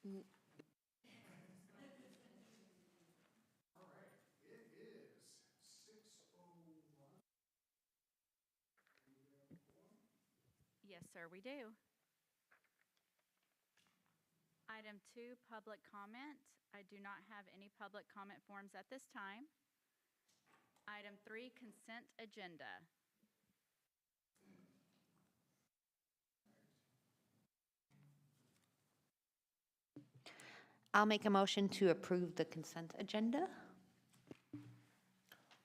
Yes, sir, we do. Item 2, public comment. I do not have any public comment forms at this time. Item 3, consent agenda. I'll make a motion to approve the consent agenda.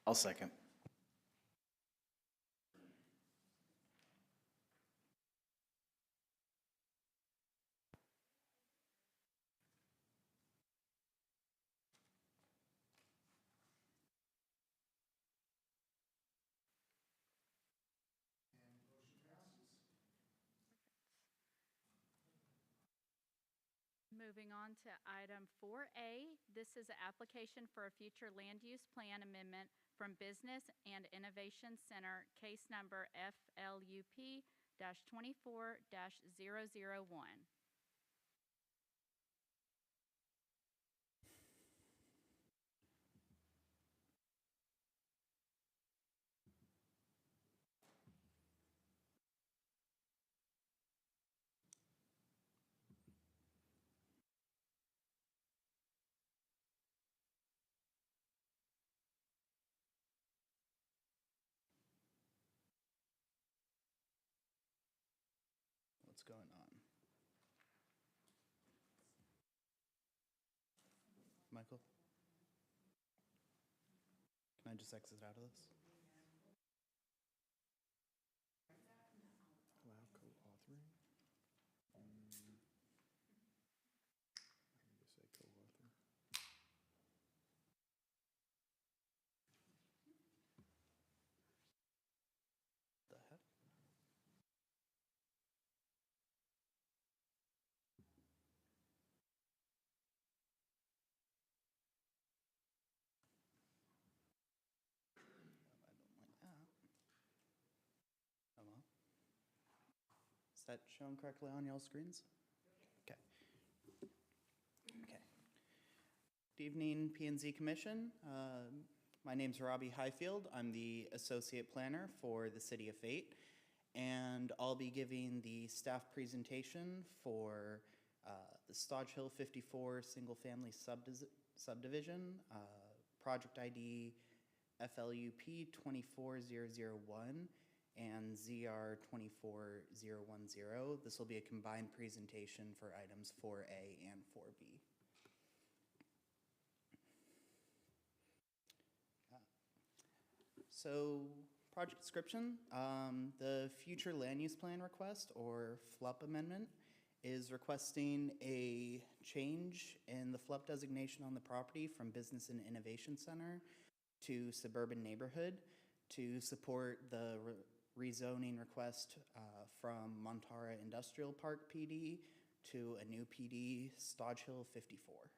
I'll second. Moving on to item 4A, this is an application for a future land use plan amendment from Business and Innovation Center, case number FLUP-24-001. What's going on? Michael? Can I just exit out of this? Allow co-authoring? Let me just say co-author. The heck? I don't like that. Hello? Is that shown correctly on y'all's screens? Okay. Okay. Good evening, P&Z Commission. My name's Robbie Highfield. I'm the Associate Planner for the City of Fate, and I'll be giving the staff presentation for the Stodge Hill 54 single-family subdivision, project ID FLUP 24001 and ZR 24010. This will be a combined presentation for items 4A and 4B. So, project description, the future land use plan request, or FLUP amendment, is requesting a change in the FLUP designation on the property from Business and Innovation Center to suburban neighborhood to support the rezoning request from Montara Industrial Park PD to a new PD, Stodge Hill 54.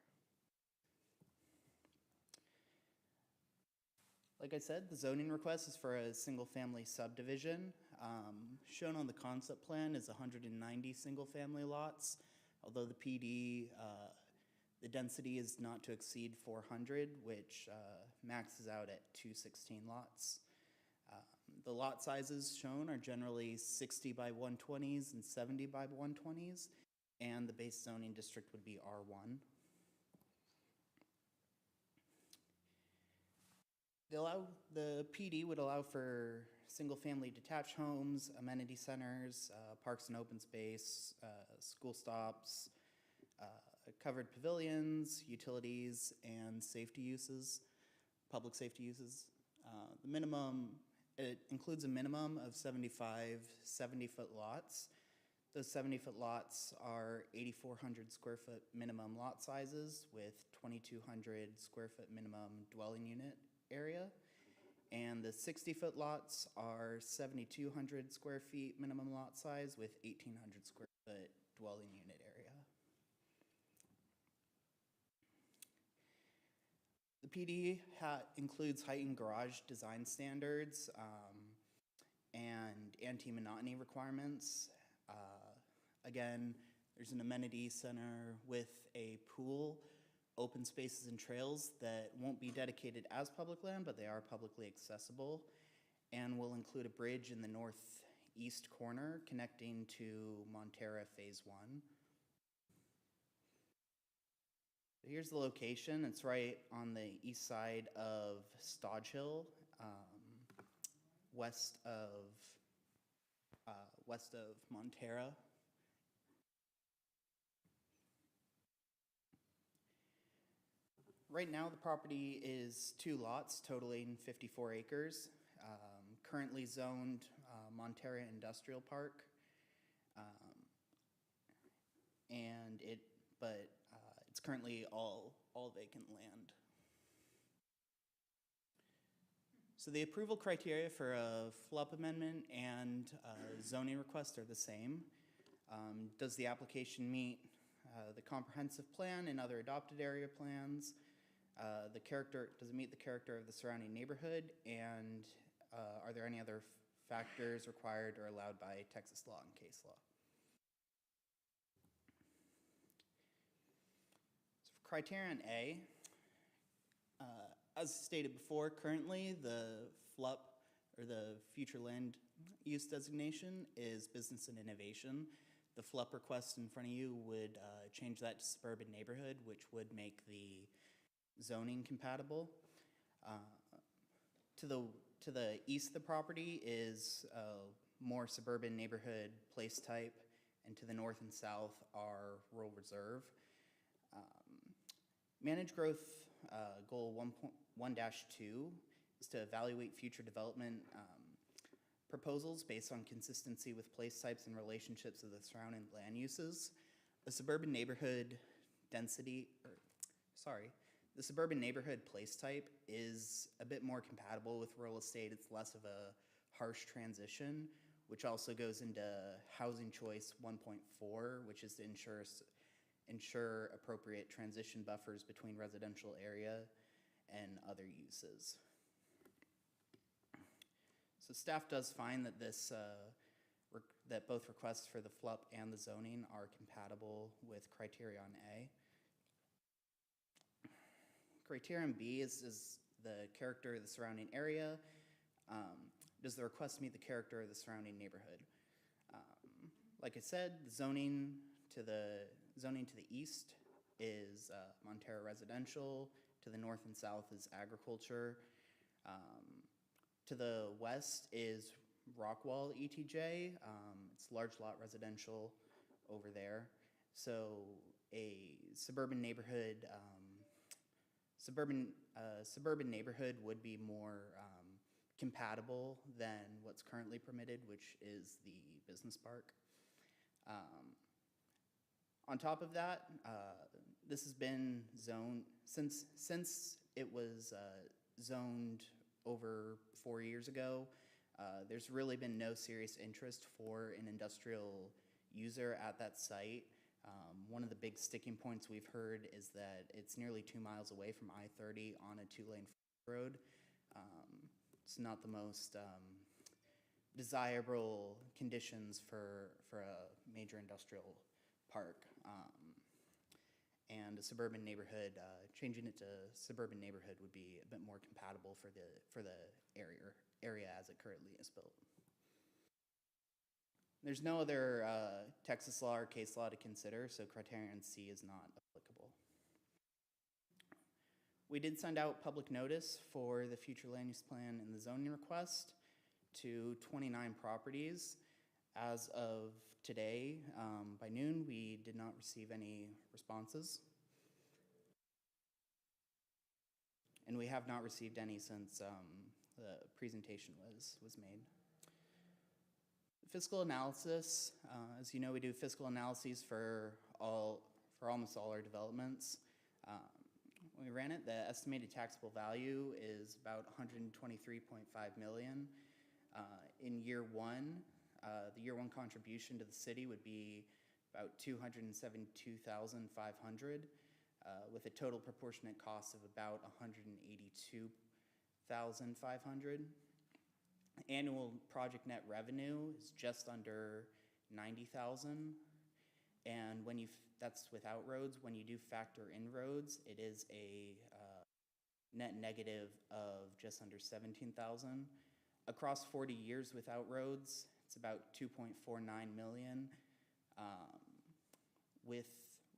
Like I said, the zoning request is for a single-family subdivision. Shown on the concept plan is 190 single-family lots, although the PD, the density is not to exceed 400, which maxes out at 216 lots. The lot sizes shown are generally 60 by 120s and 70 by 120s, and the base zoning district would be R1. The PD would allow for single-family detached homes, amenity centers, parks and open space, school stops, covered pavilions, utilities, and safety uses, public safety uses. It includes a minimum of 75 70-foot lots. Those 70-foot lots are 8,400 square foot minimum lot sizes with 2,200 square foot minimum dwelling unit area. And the 60-foot lots are 7,200 square feet minimum lot size with 1,800 square foot dwelling unit area. The PD includes heightened garage design standards and anti-monotony requirements. Again, there's an amenity center with pool, open spaces and trails that won't be dedicated as public land, but they are publicly accessible, and will include a bridge in the northeast corner connecting to Montera Phase 1. Here's the location. It's right on the east side of Stodge Hill, west of Montera. Right now, the property is 2 lots totaling 54 acres, currently zoned Montera Industrial Park, but it's currently all vacant land. So the approval criteria for a FLUP amendment and zoning request are the same. Does the application meet the comprehensive plan and other adopted area plans? Does it meet the character of the surrounding neighborhood? And are there any other factors required or allowed by Texas law and case law? So for criterion A, as stated before, currently the FLUP, or the future land use designation, is business and innovation. The FLUP request in front of you would change that to suburban neighborhood, which would make the zoning compatible. To the east of the property is a more suburban neighborhood place type, and to the north and south are rural reserve. Managed growth goal 1.1-2 is to evaluate future development proposals based on consistency with place types and relationships of the surrounding land uses. The suburban neighborhood place type is a bit more compatible with real estate. It's less of a harsh transition, which also goes into housing choice 1.4, which is to ensure appropriate transition buffers between residential area and other uses. So staff does find that that both requests for the FLUP and the zoning are compatible with criterion A. Criterion B is the character of the surrounding area. Does the request meet the character of the surrounding neighborhood? Like I said, the zoning to the east is Montera residential. To the north and south is agriculture. To the west is Rockwall ETJ. It's large lot residential over there. So a suburban neighborhood would be more compatible than what's currently permitted, which is the business park. On top of that, this has been zoned since it was zoned over 4 years ago. There's really been no serious interest for an industrial user at that site. One of the big sticking points we've heard is that it's nearly 2 miles away from I-30 on a 2-lane road. It's not the most desirable conditions for a major industrial park. And a suburban neighborhood, changing it to suburban neighborhood would be a bit more compatible for the area as it currently is built. There's no other Texas law or case law to consider, so criterion C is not applicable. We did send out public notice for the future land use plan and the zoning request to 29 properties. As of today, by noon, we did not receive any responses. And we have not received any since the presentation was made. Fiscal analysis, as you know, we do fiscal analyses for almost all our developments. When we ran it, the estimated taxable value is about $123.5 million. In year one, the year one contribution to the city would be about $272,500, with a total proportionate cost of about $182,500. Annual project net revenue is just under $90,000, And when that's without roads. When you do factor in roads, it is a net negative of just under 17,000. Across 40 years without roads, it's about 2.49 million. With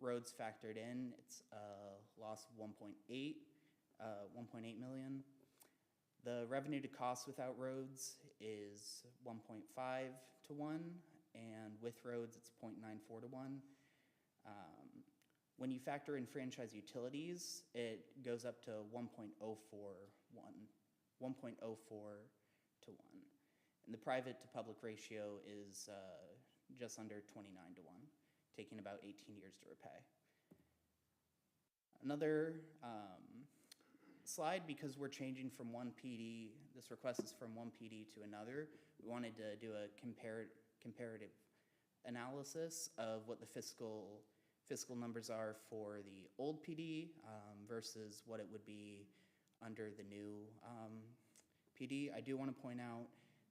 roads factored in, it's a loss of 1.8 million. The revenue to cost without roads is 1.5 to 1, and with roads, it's 0.94 to 1. When you factor in franchise utilities, it goes up to 1.04 to 1. And the private to public ratio is just under 29 to 1, taking about 18 years to repay. Another slide, because we're changing from one PD, this request is from one PD to another. We wanted to do a comparative analysis of what the fiscal numbers are for the old PD versus what it would be under the new PD. I do want to point out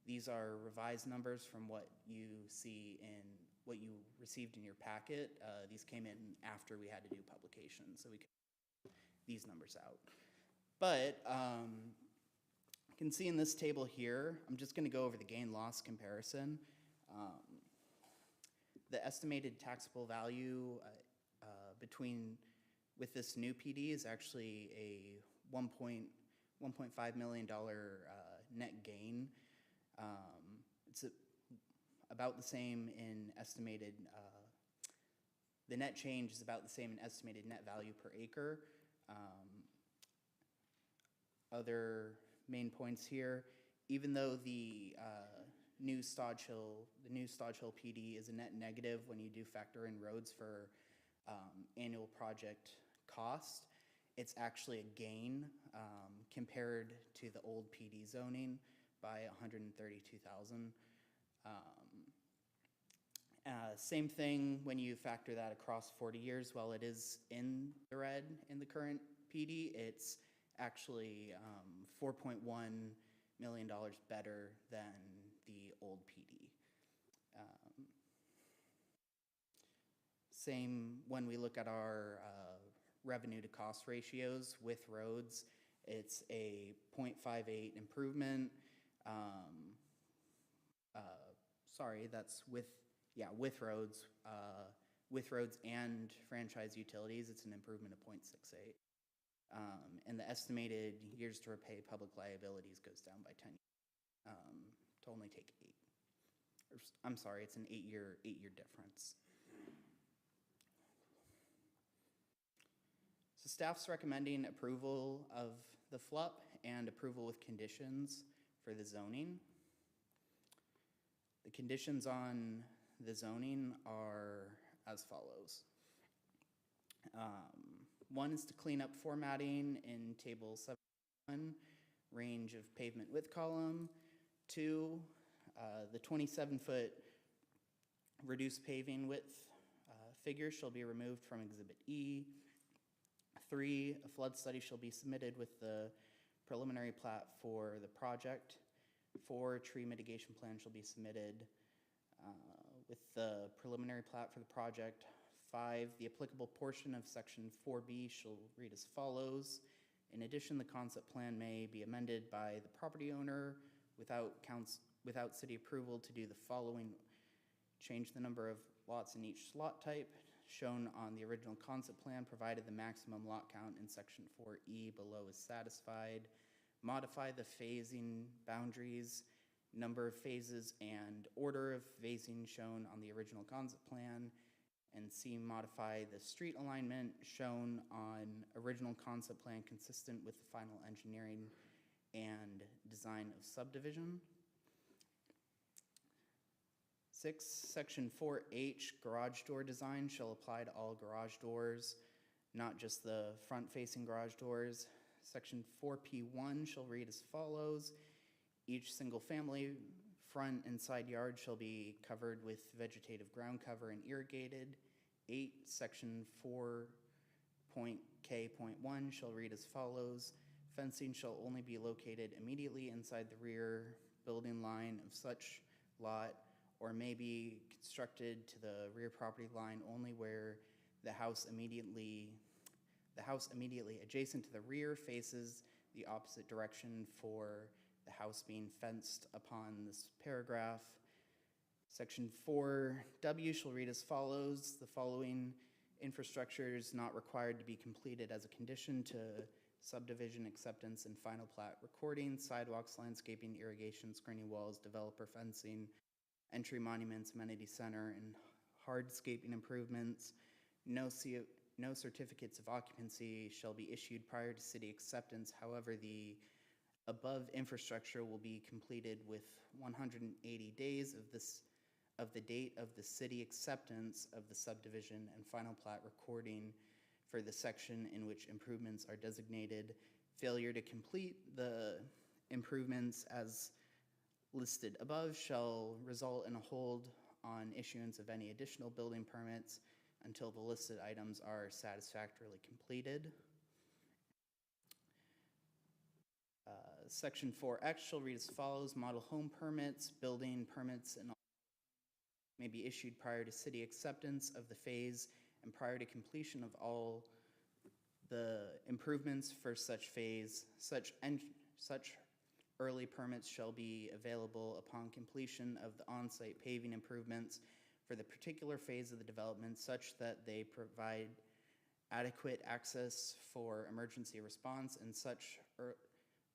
these are revised numbers from what you see in what you received in your packet. These came in after we had to do publication, so we could these numbers out. But you can see in this table here, I'm just going to go over the gain-loss comparison. The estimated taxable value with this new PD is actually a $1.5 million net gain. It's about the same in estimated, the net change is about the same in estimated net value per acre. Other main points here, even though the new Stodge Hill PD is a net negative when you do factor in roads for annual project cost, it's actually a gain compared to the old PD zoning by 132,000. Same thing when you factor that across 40 years. While it is in the red in the current PD, it's actually $4.1 million better than the old PD. Same when we look at our revenue to cost ratios with roads, it's a 0.58 improvement. Sorry, that's with roads. With roads and franchise utilities, it's an improvement of 0.68. And the estimated years to repay public liabilities goes down by 10 to only take 8. I'm sorry, it's an 8-year difference. So staff's recommending approval of the FLUP and approval with conditions for the zoning. The conditions on the zoning are as follows. One is to clean up formatting in table 7.1, range of pavement width column. 2, the 27-foot reduced paving width figure shall be removed from Exhibit E. 3, a flood study shall be submitted with the preliminary plat for the project. 4, tree mitigation plan shall be submitted with the preliminary plat for the project. 5, the applicable portion of section 4B shall read as follows. In addition, the concept plan may be amended by the property owner without city approval to do the following: change the number of lots in each lot type shown on the original concept plan, provided the maximum lot count in section 4E below is satisfied. Modify the phasing boundaries, number of phases, and order of phasing shown on the original concept plan. And C, modify the street alignment shown on original concept plan consistent with the final engineering and design of subdivision. 6, section 4H, garage door design shall apply to all garage doors, not just the front-facing garage doors. Section 4P1 shall read as follows. Each single-family front and side yard shall be covered with vegetative ground cover and irrigated. 8, section 4.K.1 shall read as follows. Fencing shall only be located immediately inside the rear building line of such lot or may be constructed to the rear property line only where the house immediately adjacent to the rear faces the opposite direction for the house being fenced upon this paragraph. Section 4W shall read as follows. The following infrastructure is not required to be completed as a condition to subdivision acceptance and final plat recording: sidewalks, landscaping, irrigation, screening walls, developer fencing, entry monuments, amenity center, and hardscaping improvements. No certificates of occupancy shall be issued prior to city acceptance. However, the above infrastructure will be completed with 180 days of the date of the city acceptance of the subdivision and final plat recording for the section in which improvements are designated. Failure to complete the improvements as listed above shall result in a hold on issuance of any additional building permits until the listed items are satisfactorily completed. Section 4X shall read as follows. Model home permits, building permits, and all may be issued prior to city acceptance of the phase and prior to completion of all the improvements for such phase. Such early permits shall be available upon completion of the on-site paving improvements for the particular phase of the development, such that they provide adequate access for emergency response, and such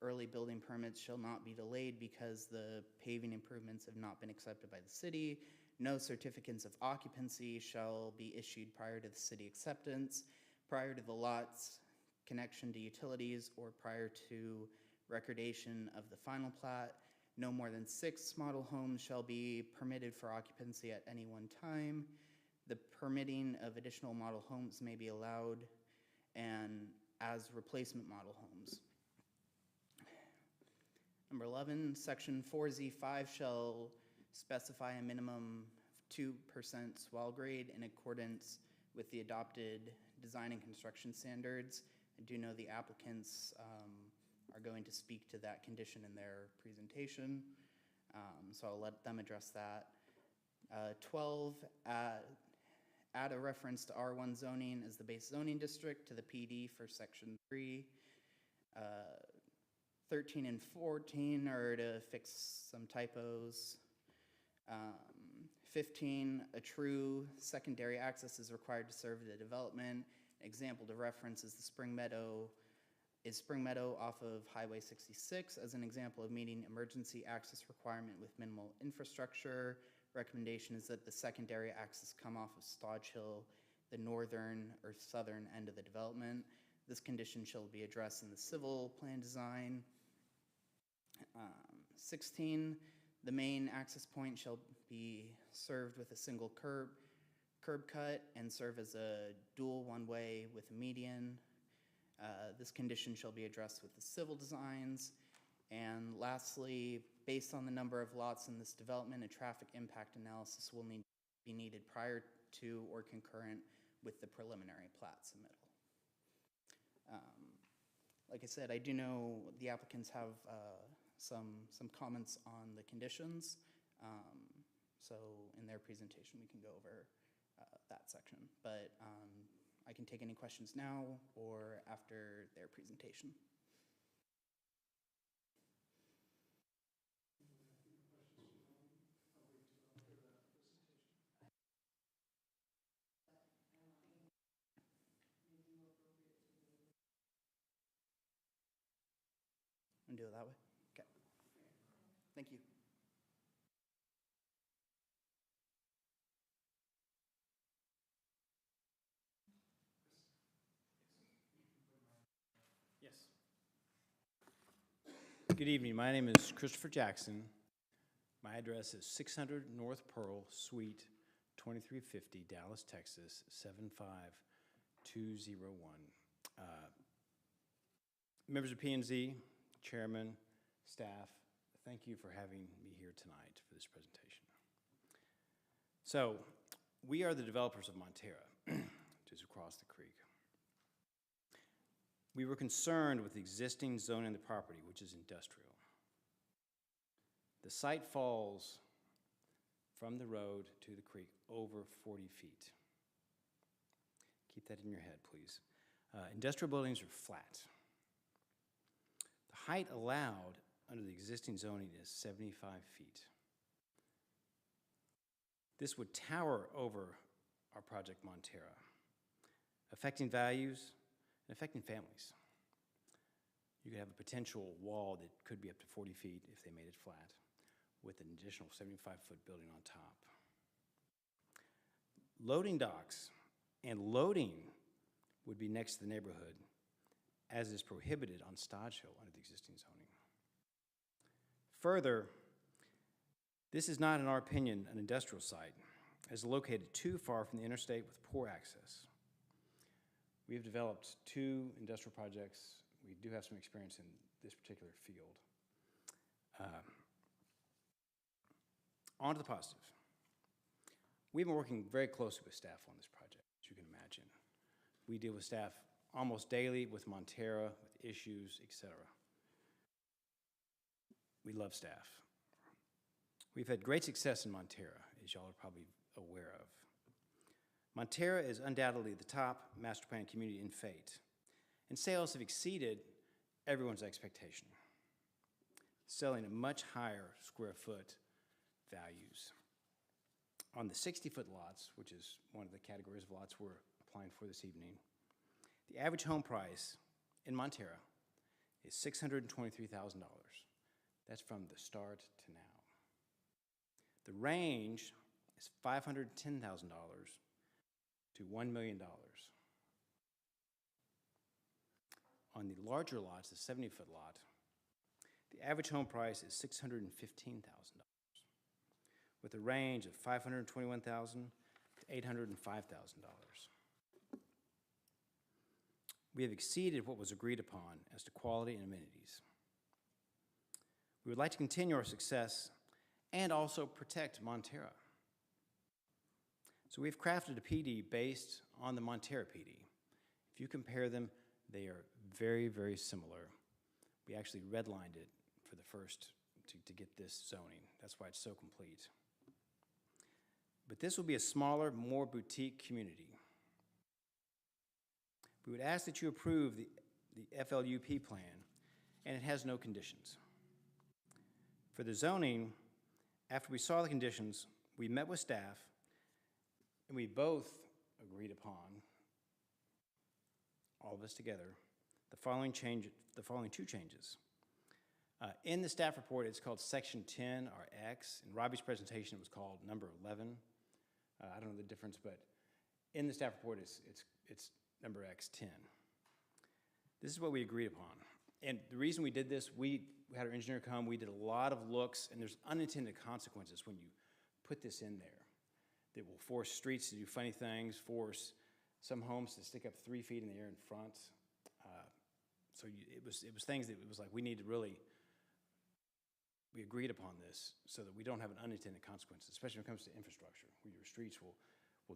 early building permits shall not be delayed because the paving improvements have not been accepted by the city. No certificates of occupancy shall be issued prior to the city acceptance, prior to the lot's connection to utilities, or prior to recordation of the final plat. No more than 6 model homes shall be permitted for occupancy at any one time. The permitting of additional model homes may be allowed and as replacement model homes. Number 11, section 4Z5 shall specify a minimum of 2% swell grade in accordance with the adopted design and construction standards. I do know the applicants are going to speak to that condition in their presentation, so I'll let them address that. 12, add a reference to R1 zoning as the base zoning district to the PD for section 3. 13 and 14 are to fix some typos. 15, a true secondary access is required to serve the development. An example to reference is the Spring Meadow off of Highway 66 as an example of meeting emergency access requirement with minimal infrastructure. Recommendation is that the secondary access come off of Stodge Hill, the northern or southern end of the development. This condition shall be addressed in the civil plan design. 16, the main access point shall be served with a single curb cut and serve as a dual one-way with a median. This condition shall be addressed with the civil designs. And lastly, based on the number of lots in this development, a traffic impact analysis will be needed prior to or concurrent with the preliminary plat submittal. Like I said, I do know the applicants have some comments on the conditions. So in their presentation, we can go over that section. But I can take any questions now or after their presentation. And do it that way? Okay. Thank you. Yes. Good evening. My name is Christopher Jackson. My address is 600 North Pearl, Suite 2350, Dallas, Texas, 75201. Members of P&Z, Chairman, staff, thank you for having me here tonight for this presentation. So, we are the developers of Montera, just across the creek. We were concerned with the existing zoning of the property, which is industrial. The site falls from the road to the creek over 40 feet. Keep that in your head, please. Industrial buildings are flat. The height allowed under the existing zoning is 75 feet. This would tower over our project Montera, affecting values and affecting families. You could have a potential wall that could be up to 40 feet if they made it flat, with an additional 75-foot building on top. Loading docks and loading would be next to the neighborhood, as is prohibited on Stodge Hill under the existing zoning. Further, this is not, in our opinion, an industrial site, as located too far from the interstate with poor access. We have developed 2 industrial projects. We do have some experience in this particular field. On to the positive. We've been working very closely with staff on this project, as you can imagine. We deal with staff almost daily with Montera, with issues, etc. We love staff. We've had great success in Montera, as y'all are probably aware of. Montera is undoubtedly the top master plan community in Fate, and sales have exceeded everyone's expectation, selling at much higher square foot values. On the 60-foot lots, which is one of the categories of lots we're applying for this evening, the average home price in Montera is $623,000. That's from the start to now. The range is $510,000 to $1 million. On the larger lots, the 70-foot lot, the average home price is $615,000, with a range of $521,000 to $805,000. We have exceeded what was agreed upon as to quality and amenities. We would like to continue our success and also protect Montera. So we've crafted a PD based on the Montera PD. If you compare them, they are very, very similar. We actually redlined it for the first to get this zoning. That's why it's so complete. But this will be a smaller, more boutique community. We would ask that you approve the FLUP plan, and it has no conditions. For the zoning, after we saw the conditions, we met with staff, and we both agreed upon, all of us together, the following 2 changes. In the staff report, it's called Section 10, or X. In Robbie's presentation, it was called number 11. I don't know the difference, but in the staff report, it's number X10. This is what we agreed upon. And the reason we did this, we had our engineer come, we did a lot of looks, and there's unintended consequences when you put this in there that will force streets to do funny things, force some homes to stick up 3 feet in the air in front. It was things that it was like we need to really, we agreed upon this so that we don't have an unintended consequences, especially when it comes to infrastructure, where your streets will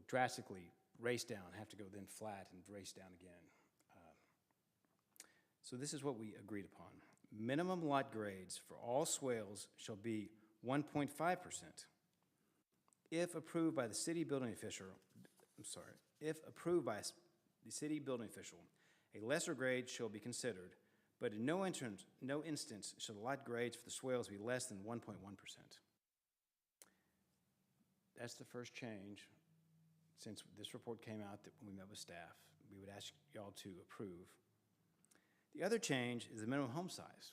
drastically race down, have to go then flat and race down again. So this is what we agreed upon. Minimum lot grades for all swales shall be 1.5%. If approved by the city building official, if approved by the city building official, a lesser grade shall be considered, but in no instance shall the lot grades for the swales be less than 1.1%. That's the first change since this report came out that when we met with staff, we would ask y'all to approve. The other change is the minimum home size,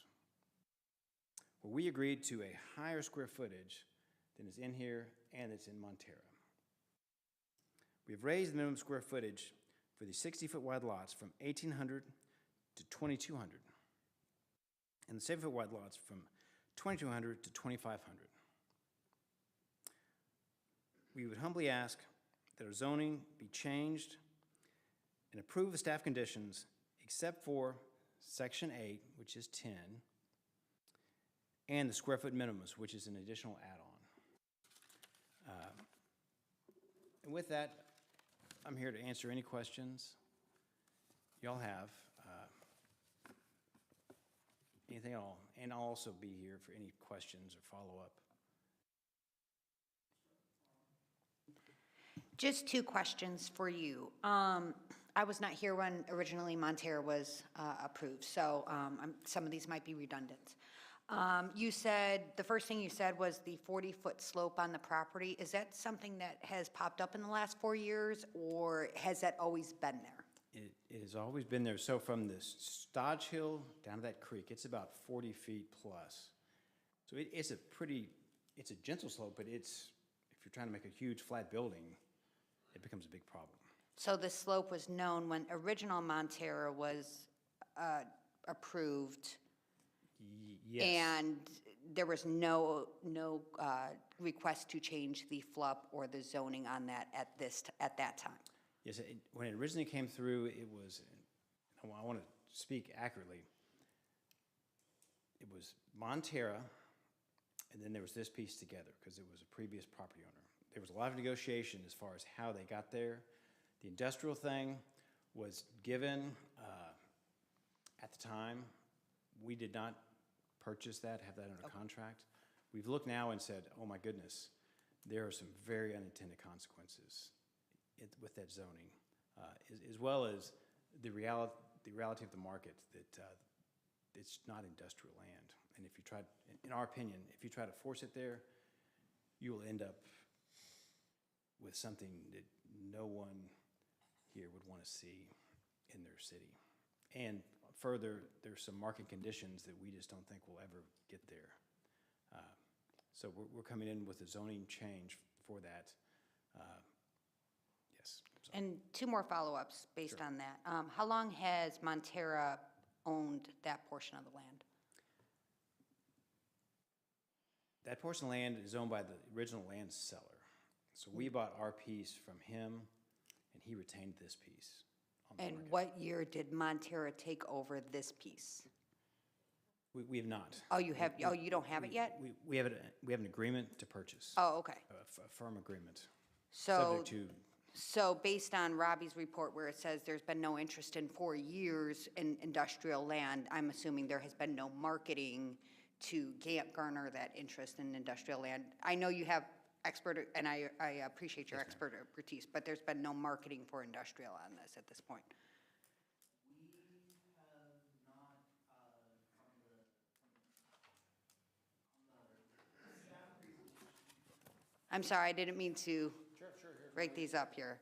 where we agreed to a higher square footage than is in here and it's in Montera. We've raised the minimum square footage for the 60-foot wide lots from 1,800 to 2,200, and the 7-foot wide lots from 2,200 to 2,500. We would humbly ask that our zoning be changed and approve the staff conditions except for Section 8, which is 10, and the square foot minimums, which is an additional add-on. And with that, I'm here to answer any questions y'all have, anything at all, and I'll also be here for any questions or follow-up. Just two questions for you. I was not here when originally Montera was approved, so some of these might be redundant. You said, the first thing you said was the 40-foot slope on the property. Is that something that has popped up in the last 4 years, or has that always been there? It has always been there. So from the Stodge Hill down to that creek, it's about 40 feet plus. So it's a gentle slope, but if you're trying to make a huge flat building, it becomes a big problem. So the slope was known when original Montera was approved? Yes. And there was no request to change the FLUP or the zoning on that at that time? Yes, when it originally came through, it was, I want to speak accurately, it was Montera, and then there was this piece together, because it was a previous property owner. There was a lot of negotiation as far as how they got there. The industrial thing was given at the time. We did not purchase that, have that under contract. We've looked now and said, oh my goodness, there are some very unintended consequences with that zoning, as well as the reality of the market that it's not industrial land. And if you try, in our opinion, if you try to force it there, you will end up with something that no one here would want to see in their city. And further, there's some market conditions that we just don't think will ever get there. So we're coming in with a zoning change for that. Yes. So. And two more follow-ups based on that. How long has Montera owned that portion of the land? That portion of land is owned by the original land seller. So we bought our piece from him, and he retained this piece on the And market. what year did Montera take over this piece? We have not. Oh, you have, you don't have it yet? We have an agreement to purchase. Oh, okay. A firm agreement. So, Subject to, so based on Robbie's report where it says there's been no interest in 4 years in industrial land, I'm assuming there has been no marketing to garner that interest in industrial land. I know you have expert, and I appreciate your expert expertise, but there's been no marketing for industrial on this at this point. I'm sorry, I didn't mean to break these up here.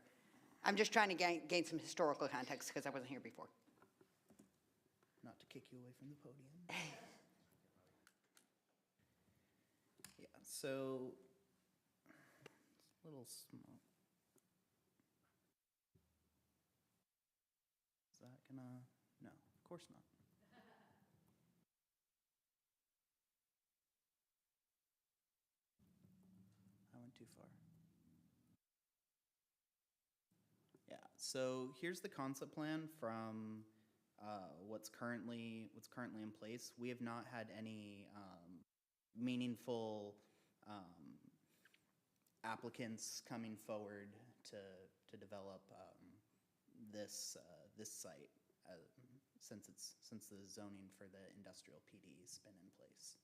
I'm just trying to gain some historical context because I wasn't here before. Not to kick you away from the podium. Yeah, so it's a little small. Is that gonna? No, of course not. I went too far. Yeah, so here's the concept plan from what's currently in place. We have not had any meaningful applicants coming forward to develop this site since the zoning for the industrial PD has been in place.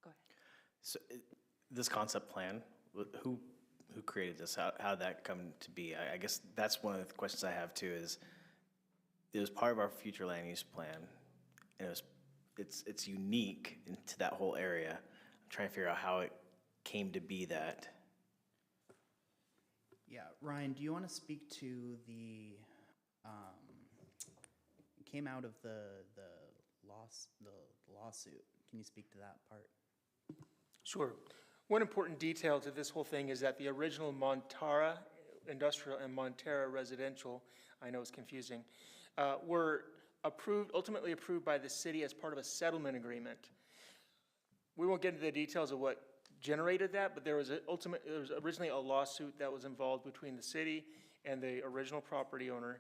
Go ahead. So this concept plan, who created this? How did that come to be? I guess that's one of the questions I have too. Is it was part of our future land use plan, and it's unique to that whole area. I'm trying to figure out how it came to be that. Yeah, Ryan, do you want to speak to the? It came out of the lawsuit. Can you speak to that part? Sure. One important detail to this whole thing is that the original Montara Industrial and Montera Residential, I know it's confusing, were ultimately approved by the city as part of a settlement agreement. We won't get into the details of what generated that, but there was originally a lawsuit that was involved between the city and the original property owner,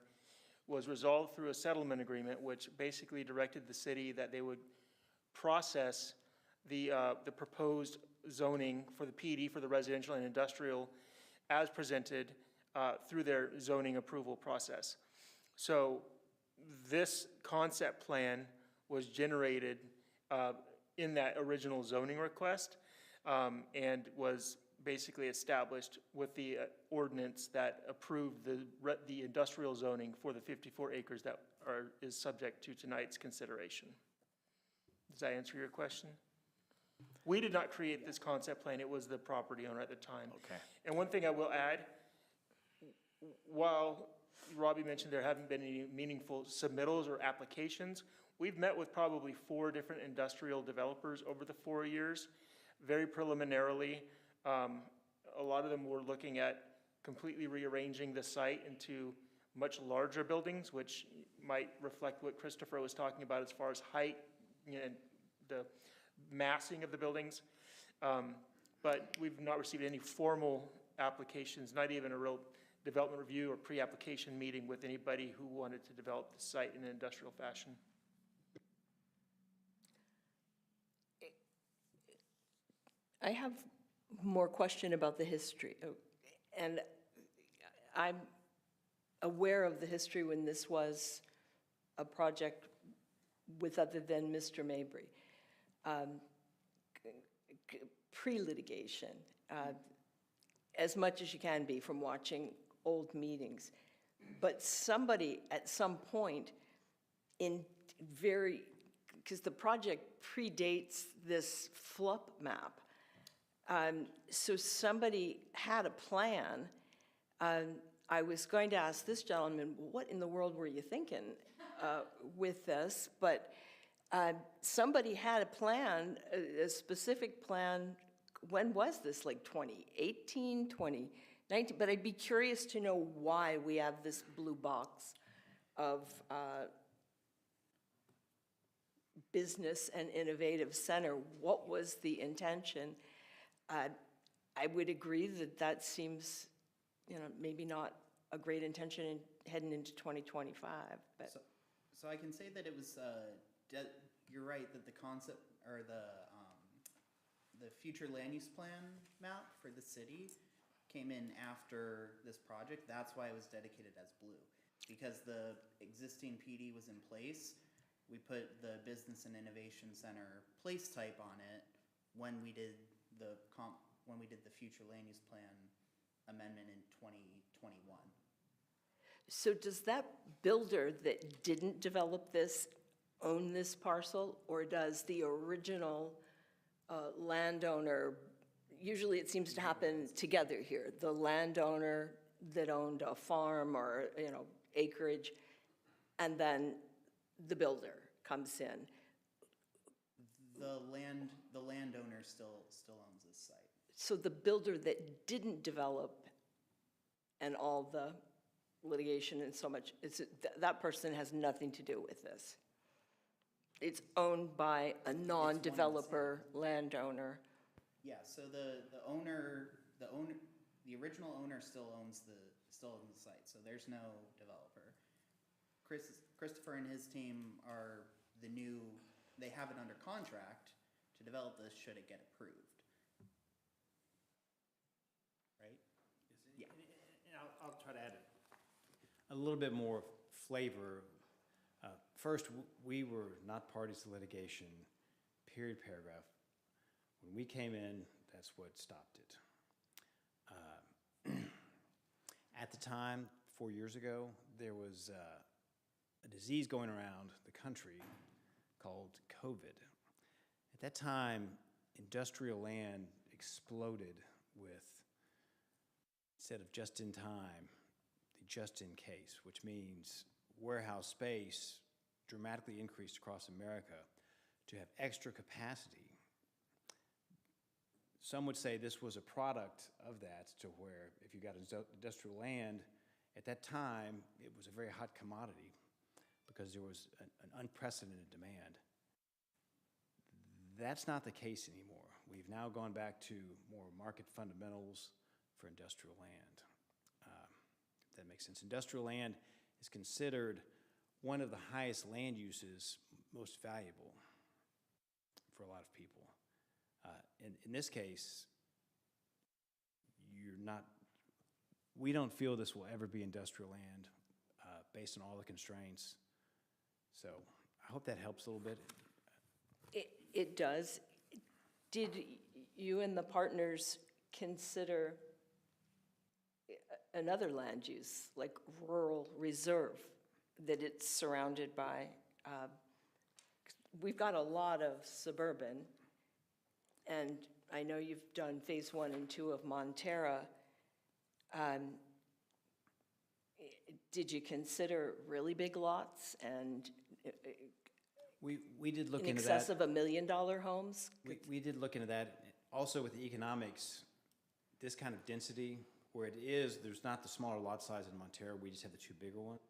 was resolved through a settlement agreement, which basically directed the city that they would process the proposed zoning for the PD for the residential and industrial as presented through their zoning approval process. So this concept plan was generated in that original zoning request. and was basically established with the ordinance that approved the industrial zoning for the 54 acres that is subject to tonight's consideration. Does that answer your question? We did not create this concept plan, it was the property owner at the time. Okay. And one thing I will add, while Robbie mentioned there haven't been any meaningful submittals or applications, we've met with probably 4 different industrial developers over the 4 years. Very preliminarily, a lot of them were looking at completely rearranging the site into much larger buildings, which might reflect what Christopher was talking about as far as height, and the massing of the buildings. But we've not received any formal applications, not even a real development review or pre-application meeting with anybody who wanted to develop the site in an industrial fashion. I have more question about the history. And I'm aware of the history when this was a project with other than Mr. Mabry. Pre-litigation, as much as you can be from watching old meetings. But somebody at some point because the project predates this FLUP map, so somebody had a plan. I was going to ask this gentleman, what in the world were you thinking with this? But somebody had a plan, a specific plan. When was this, like 2018, 2019? But I'd be curious to know why we have this blue box of business and innovative center. What was the intention? I would agree that that seems, maybe not a great intention heading into 2025, but. So I can say that it was, you're right, that the concept, or the future land use plan map for the city came in after this project. That's why it was dedicated as blue. Because the existing PD was in place, we put the Business and Innovation Center place type on it when we did the future land use plan amendment in 2021. So does that builder that didn't develop this own this parcel, or does the original landowner, usually it seems to happen together here, the landowner that owned a farm or, acreage, and then the builder comes in? The landowner still owns this site. So the builder that didn't develop and all the litigation and so much, that person has nothing to do with this. It's owned by a non-developer landowner. Yeah, so the original owner still owns the site, so there's no developer. Christopher and his team are they have it under contract to develop this should it get approved. Right? Yeah. And I'll try to add a little bit more flavor. First, we were not parties to litigation, period, paragraph. When we came in, that's what stopped it. At the time, 4 years ago, there was a disease going around the country called COVID. At that time, industrial land exploded with, instead of just in time, the just in case, which means warehouse space dramatically increased across America to have extra capacity. Some would say this was a product of that, to where if you got industrial land, at that time, it was a very hot commodity because there was an unprecedented demand. That's not the case anymore. We've now gone back to more market fundamentals for industrial land. If that makes sense. Industrial land is considered one of the highest land uses, most valuable for a lot of people. In this case, we don't feel this will ever be industrial land based on all the constraints. So I hope that helps a little bit. It does. Did you and the partners consider another land use, like rural reserve, that it's surrounded by? We've got a lot of suburban, and I know you've done phase 1 and 2 of Montera. Did you consider really big lots and We did look in into excess that. of $1 million homes? We did look into that. Also with the economics, this kind of density, where it is, there's not the smaller lot size in Montero, we just have the 2 bigger ones.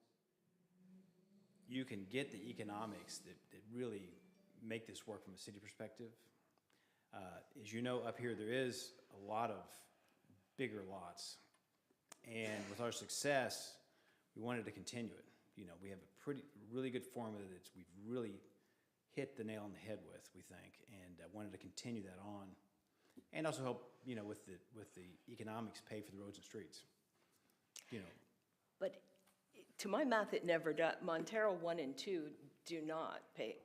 You can get the economics that really make this work from a city perspective. As you know, up here, there is a lot of bigger lots. And with our success, we wanted to continue it. You know, we have a really good formula that we've really hit the nail on the head with, we think, and wanted to continue that on. And also help, you know, with the economics pay for the roads and streets, you know. But to my math, it never does. Montero 1 and 2 do not pay.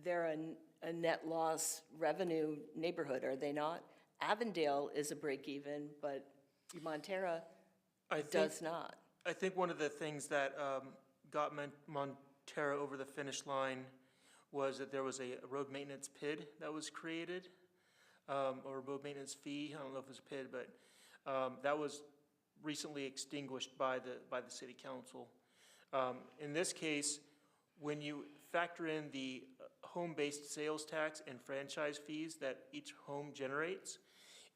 They're a net loss revenue neighborhood, are they not? Avondale is a break even, but Montero does not. I think one of the things that got Montero over the finish line was that there was a road maintenance PID that was created, or road maintenance fee. I don't know if it was a PID, but that was recently extinguished by the city council. In this case, when you factor in the home-based sales tax and franchise fees that each home generates,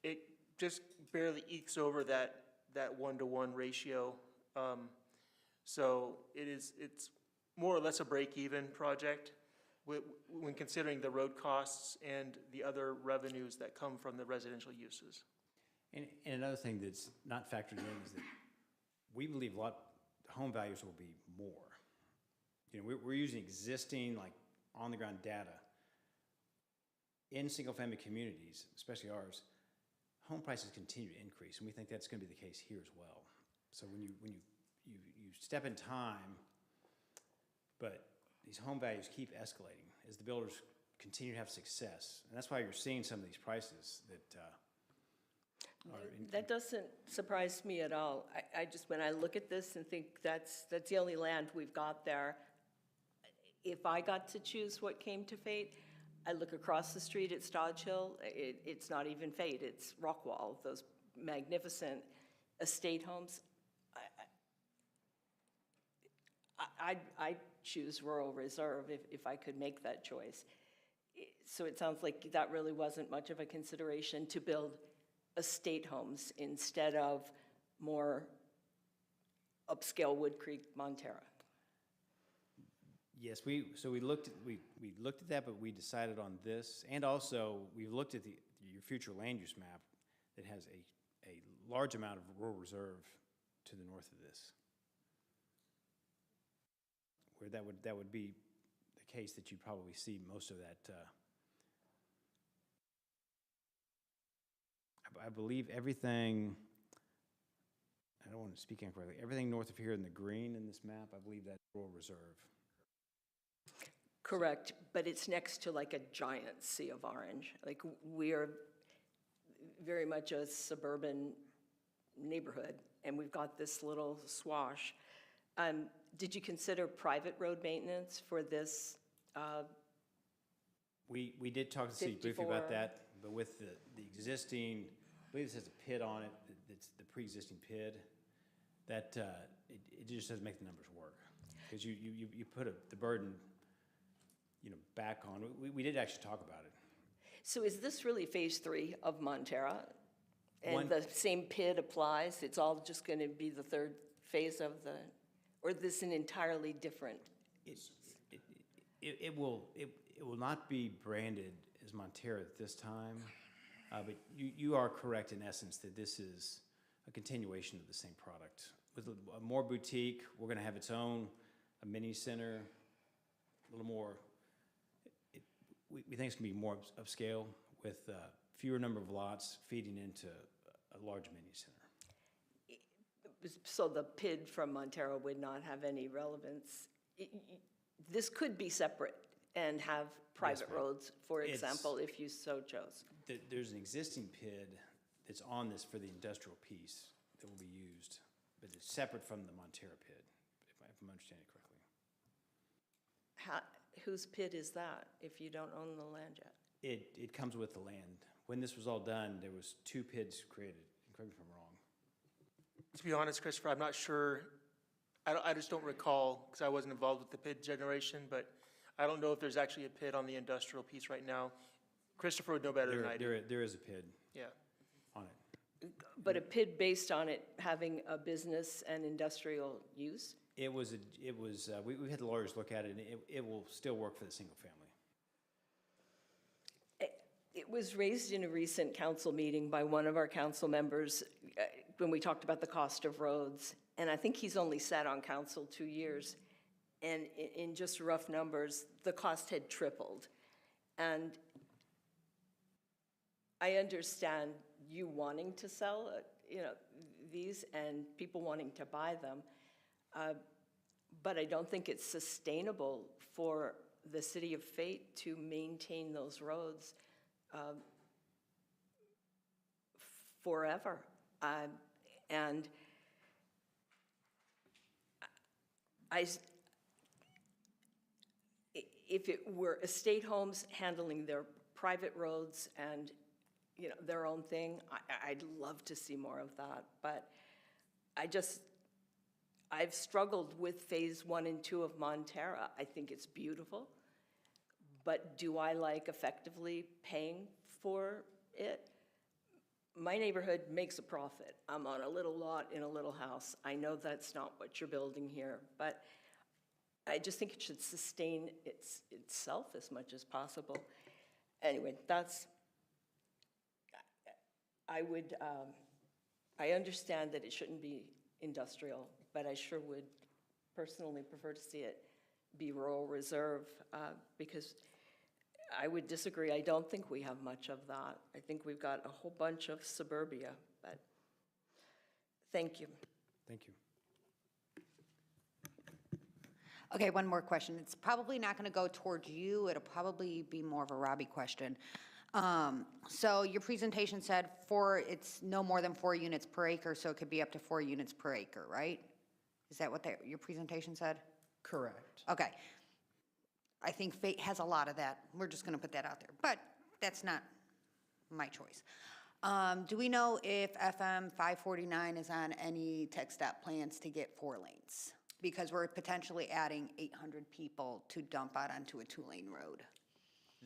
it just barely ekes over that 1-to-1 ratio. So it's more or less a break-even project when considering the road costs and the other revenues that come from the residential uses. And another thing that's not factored in is that we believe home values will be more. You know, we're using existing, like, on-the-ground data. In single-family communities, especially ours, home prices continue to increase, and we think that's going to be the case here as well. So when you step in time, but these home values keep escalating as the builders continue to have success, and that's why you're seeing some of these prices that That doesn't surprise me at all. I just, when I look at this and think that's the only land we've got there, if I got to choose what came to fate, I look across the street at Stodge Hill, it's not even fate, it's Rockwall, those magnificent estate homes. I'd choose rural reserve if I could make that choice. So it sounds like that really wasn't much of a consideration to build estate homes instead of more upscale Wood Creek, Montera. yes, we looked at that, but we decided on this, and also we looked at your future land use map that has a large amount of rural reserve to the north of this, where that would be the case that you probably see most of that. I believe everything, I don't want to speak incorrectly, everything north of here in the green in this map, I believe that's rural reserve. Correct, but it's next to like a giant sea of orange. Like, we're very much a suburban neighborhood, and we've got this little swash. Did you consider private road maintenance for this? We did talk to the city briefly about that, but with the existing, I believe this has a PID on it, it's the pre-existing PID, that it just doesn't make the numbers work. Because you put the burden, you know, back on. We did actually talk about it. So is this really phase 3 of Montera? And the same PID applies? It's all just going to be the third phase of the, or is this an entirely different? It will not be branded as Montera at this time, but you are correct in essence that this is a continuation of the same product. With a more boutique, we're going to have its own a mini center, a little more. We think it's going to be more upscale with fewer number of lots feeding into a large mini center. So the PID from Montero would not have any relevance. This could be separate. and have private ma'am. roads, for It's- example, if you so chose. There's an existing PID that's on this for the industrial piece that will be used, but it's separate from the Montero PID, if I'm understanding it correctly. Whose PID is that, if you don't own the land yet? It comes with the land. When this was all done, there was 2 PIDs created, correct me if I'm wrong. To be honest, Christopher, I'm not sure, I just don't recall, because I wasn't involved with the PID generation, but I don't know if there's actually a PID on the industrial piece right now. Christopher would know better than I do. There is a PID Yeah. on it. But a PID based on it having a business and industrial use? We had the lawyers look at it, and it will still work for the single family. It was raised in a recent council meeting by one of our council members when we talked about the cost of roads. And I think he's only sat on council 2 years. And in just rough numbers, the cost had tripled. And I understand you wanting to sell, these and people wanting to buy them. But I don't think it's sustainable for the city of Fate to maintain those roads forever. And if it were estate homes handling their private roads and, their own thing, I'd love to see more of that. But I've struggled with phase 1 and 2 of Montera. I think it's beautiful. But do I like effectively paying for it? My neighborhood makes a profit. I'm on a little lot in a little house. I know that's not what you're building here, but I just think it should sustain itself as much as possible. Anyway, I understand that it shouldn't be industrial, but I sure would personally prefer to see it be rural reserve, because I would disagree. I don't think we have much of that. I think we've got a whole bunch of suburbia, but thank you. Thank you. Okay, one more question. It's probably not going to go towards you. It'll probably be more of a Robbie question. So your presentation said it's no more than 4 units per acre, so it could be up to 4 units per acre, right? Is that what your presentation said? Correct. Okay. I think Fate has a lot of that. We're just going to put that out there. But that's not my choice. Do we know if FM 549 is on any tech stop plans to get 4 lanes? Because we're potentially adding 800 people to dump out onto a 2-lane road.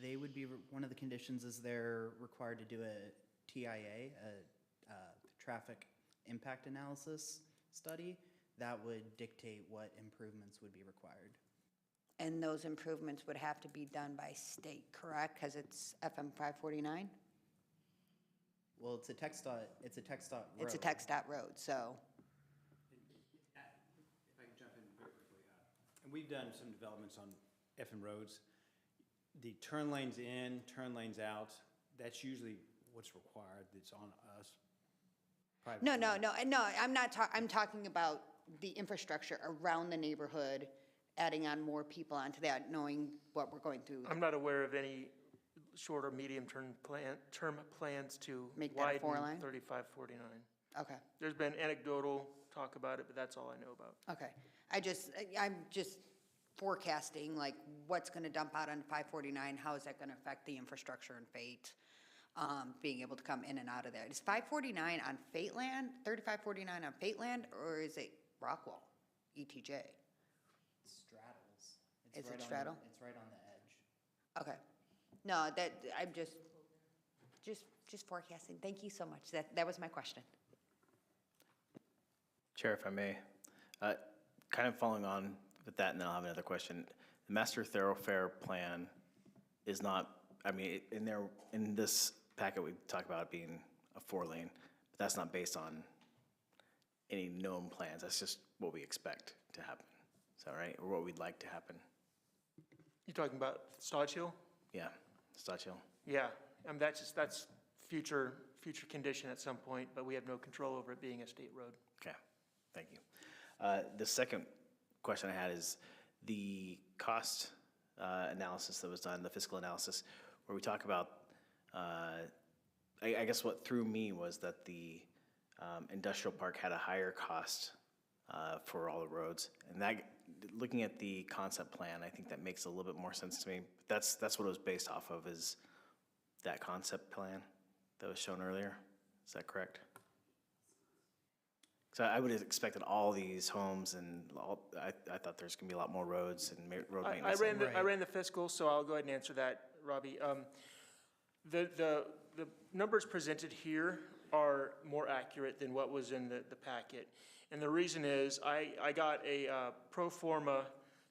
They would be, one of the conditions is they're required to do a TIA, a traffic impact analysis study. That would dictate what improvements would be required. And those improvements would have to be done by state, correct? Because it's FM 549? Well, it's a tech stop road. It's a tech stop road, so. If I can jump in very quickly. And we've done some developments on FM roads. The turn lanes in, turn lanes out, that's usually what's required. It's on us. Private No, road. I'm talking about the infrastructure around the neighborhood, adding on more people onto that, knowing what we're going through. I'm not aware of any short or medium-term plans to Make that a widen 4-lane? 3549. Okay, There's been anecdotal talk about it, but that's all I know about. okay. I'm just forecasting, like, what's going to dump out on 549, how is that going to affect the infrastructure in Fate, being able to come in and out of there. Is 549 on Fate land, 3549 on Fate land, or is it Rockwell, ETJ? It straddles. Is it right on straddle? It's right on the edge. Okay. No, I'm just forecasting. Thank you so much. That was my question. Chair, if I may, kind of following on with that, and then I'll have another question. The master thoroughfare plan is not, in this packet, we talk about it being a 4-lane, but that's not based on any known plans. That's just what we expect to happen. Is that right? Or what we'd like to happen? You talking about Stodge Hill? Yeah, Stodge Hill. Yeah, that's future condition at some point, but we have no control over it being a state road. Okay, thank you. The second question I had is the cost analysis that was done, the fiscal analysis, where we talk about, I guess what threw me was that the industrial park had a higher cost for all the roads. And that, looking at the concept plan, I think that makes a little bit more sense to me. That's what it was based off of, is that concept plan that was shown earlier. Is that correct? So I would have expected all these homes and I thought there's gonna be a lot more roads and road maintenance. I ran the fiscal, so I'll go ahead and answer that, Robbie. The numbers presented here are more accurate than what was in the packet. And the reason is, I got a pro forma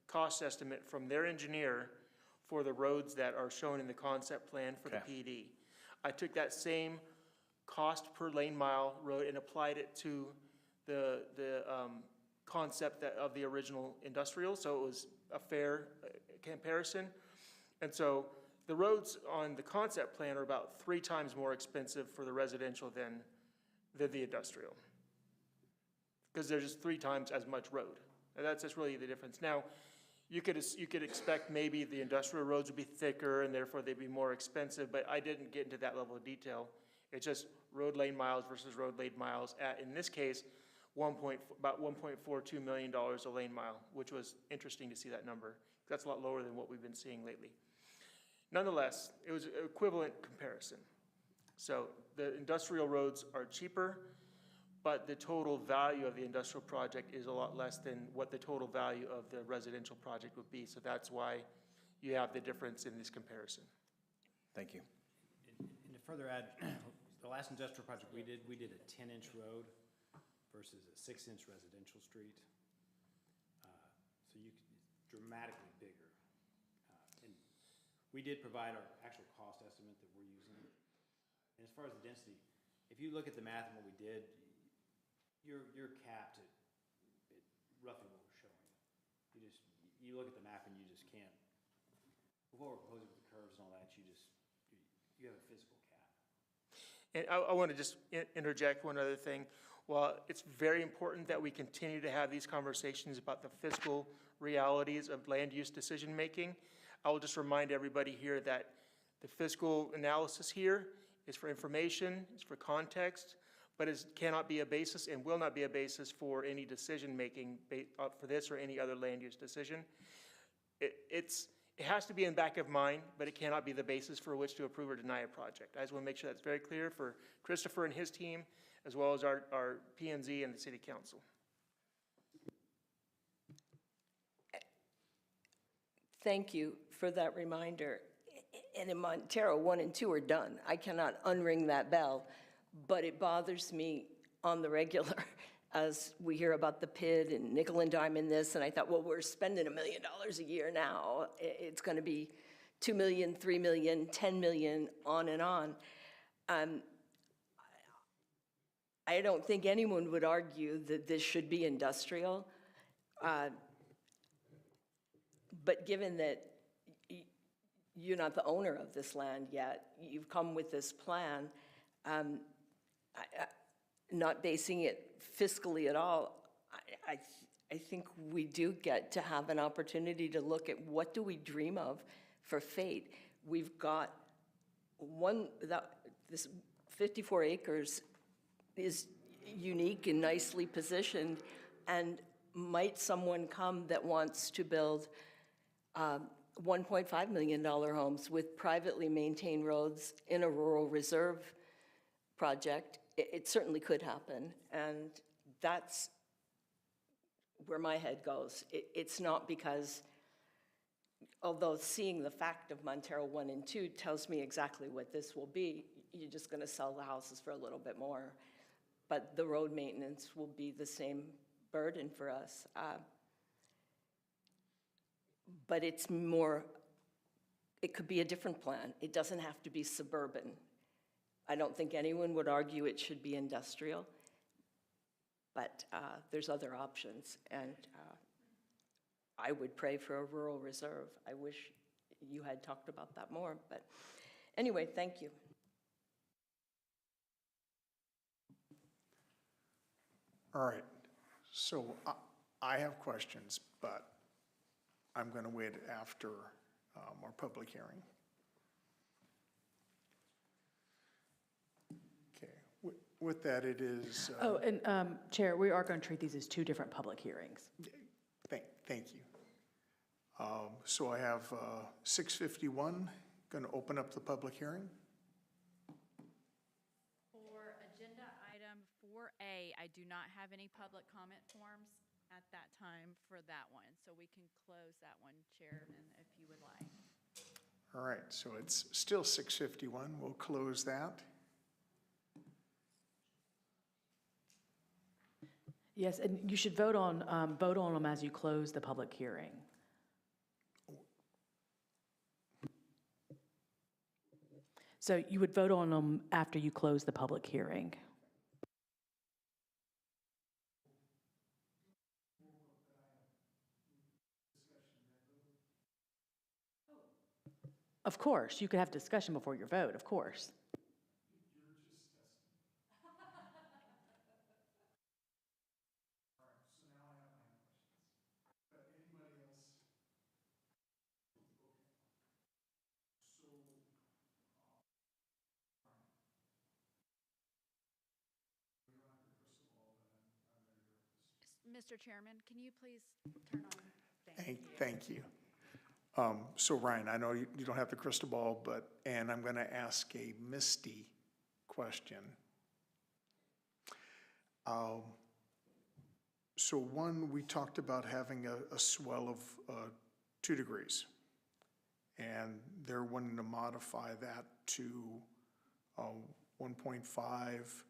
cost estimate from their engineer for the roads that are shown in the concept plan for the PD. I took that same cost per lane mile road and applied it to the concept of the original industrial, so it was a fair comparison. And so the roads on the concept plan are about 3 times more expensive for the residential than the industrial, because there's just 3 times as much road. And that's just really the difference. Now, you could expect maybe the industrial roads would be thicker and therefore they'd be more expensive, but I didn't get into that level of detail. It's just road lane miles versus road lane miles at, in this case, about $1.42 million a lane mile, which was interesting to see that number. That's a lot lower than what we've been seeing lately. Nonetheless, it was an equivalent comparison. So the industrial roads are cheaper, but the total value of the industrial project is a lot less than what the total value of the residential project would be. So that's why you have the difference in this comparison. Thank you. And to further add, the last industrial project we did a 10-inch road versus a 6-inch residential street. So dramatically bigger. And we did provide our actual cost estimate that we're using. And as far as the density, if you look at the math and what we did, you're capped at roughly what we're showing. You look at the map and you just can't. With what we're proposing with the curves and all that, you have a physical cap. And I want to just interject one other thing. While it's very important that we continue to have these conversations about the fiscal realities of land use decision-making, I will just remind everybody here that the fiscal analysis here is for information, it's for context, but it cannot be a basis and will not be a basis for any decision-making for this or any other land use decision. It has to be in back of mind, but it cannot be the basis for which to approve or deny a project. I just want to make sure that's very clear for Christopher and his team, as well as our P&Z and the City Council. Thank you for that reminder. And in Montero, 1 and 2 are done. I cannot unring that bell, but it bothers me on the regular as we hear about the PID and nickel and dime in this, and I thought, well, we're spending $1 million a year now. It's going to be $2 million, $3 million, $10 million, on and on. I don't think anyone would argue that this should be industrial. But given that you're not the owner of this land yet, you've come with this plan, not basing it fiscally at all, I think we do get to have an opportunity to look at what do we dream of for fate. We've got this 54 acres is unique and nicely positioned, and might someone come that wants to build $1.5 million homes with privately maintained roads in a rural reserve project? It certainly could happen, and that's where my head goes. It's not because, although seeing the fact of Montero 1 and 2 tells me exactly what this will be, you're just going to sell the houses for a little bit more, but the road maintenance will be the same burden for us. But it's more, it could be a different plan. It doesn't have to be suburban. I don't think anyone would argue it should be industrial, but there's other options, and I would pray for a rural reserve. I wish you had talked about that more, but anyway, thank you. All right, so I have questions, but I'm going to wait after our public hearing. Okay, with that, it is. Oh, and Chair, we are going to treat these as two different public hearings. Thank you. So I have 6:51, going to open up the public hearing. For agenda item 4A, I do not have any public comment forms at that time for that one, so we can close that one, Chairman, if you would like. All right, so it's still 6:51. We'll close that. Yes, and you should vote on them as you close the public hearing. So you would vote on them after you close the public hearing. Of course, you could have discussion before your vote, of course. Mr. Chairman, can you please turn on? Thank you. So Ryan, I know you don't have the crystal ball, and I'm going to ask a Misty question. So one, we talked about having a swell of 2 degrees, and they're wanting to modify that to 1.5,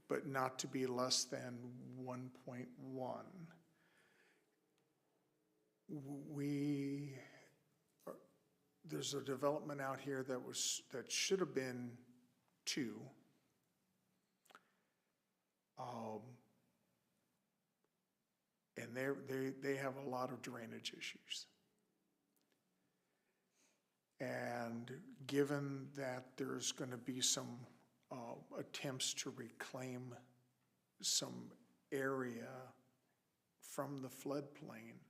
but not to be less than 1.1. There's a development out here that should have been 2. And they have a lot of drainage issues. And given that there's going to be some attempts to reclaim some area from the floodplain,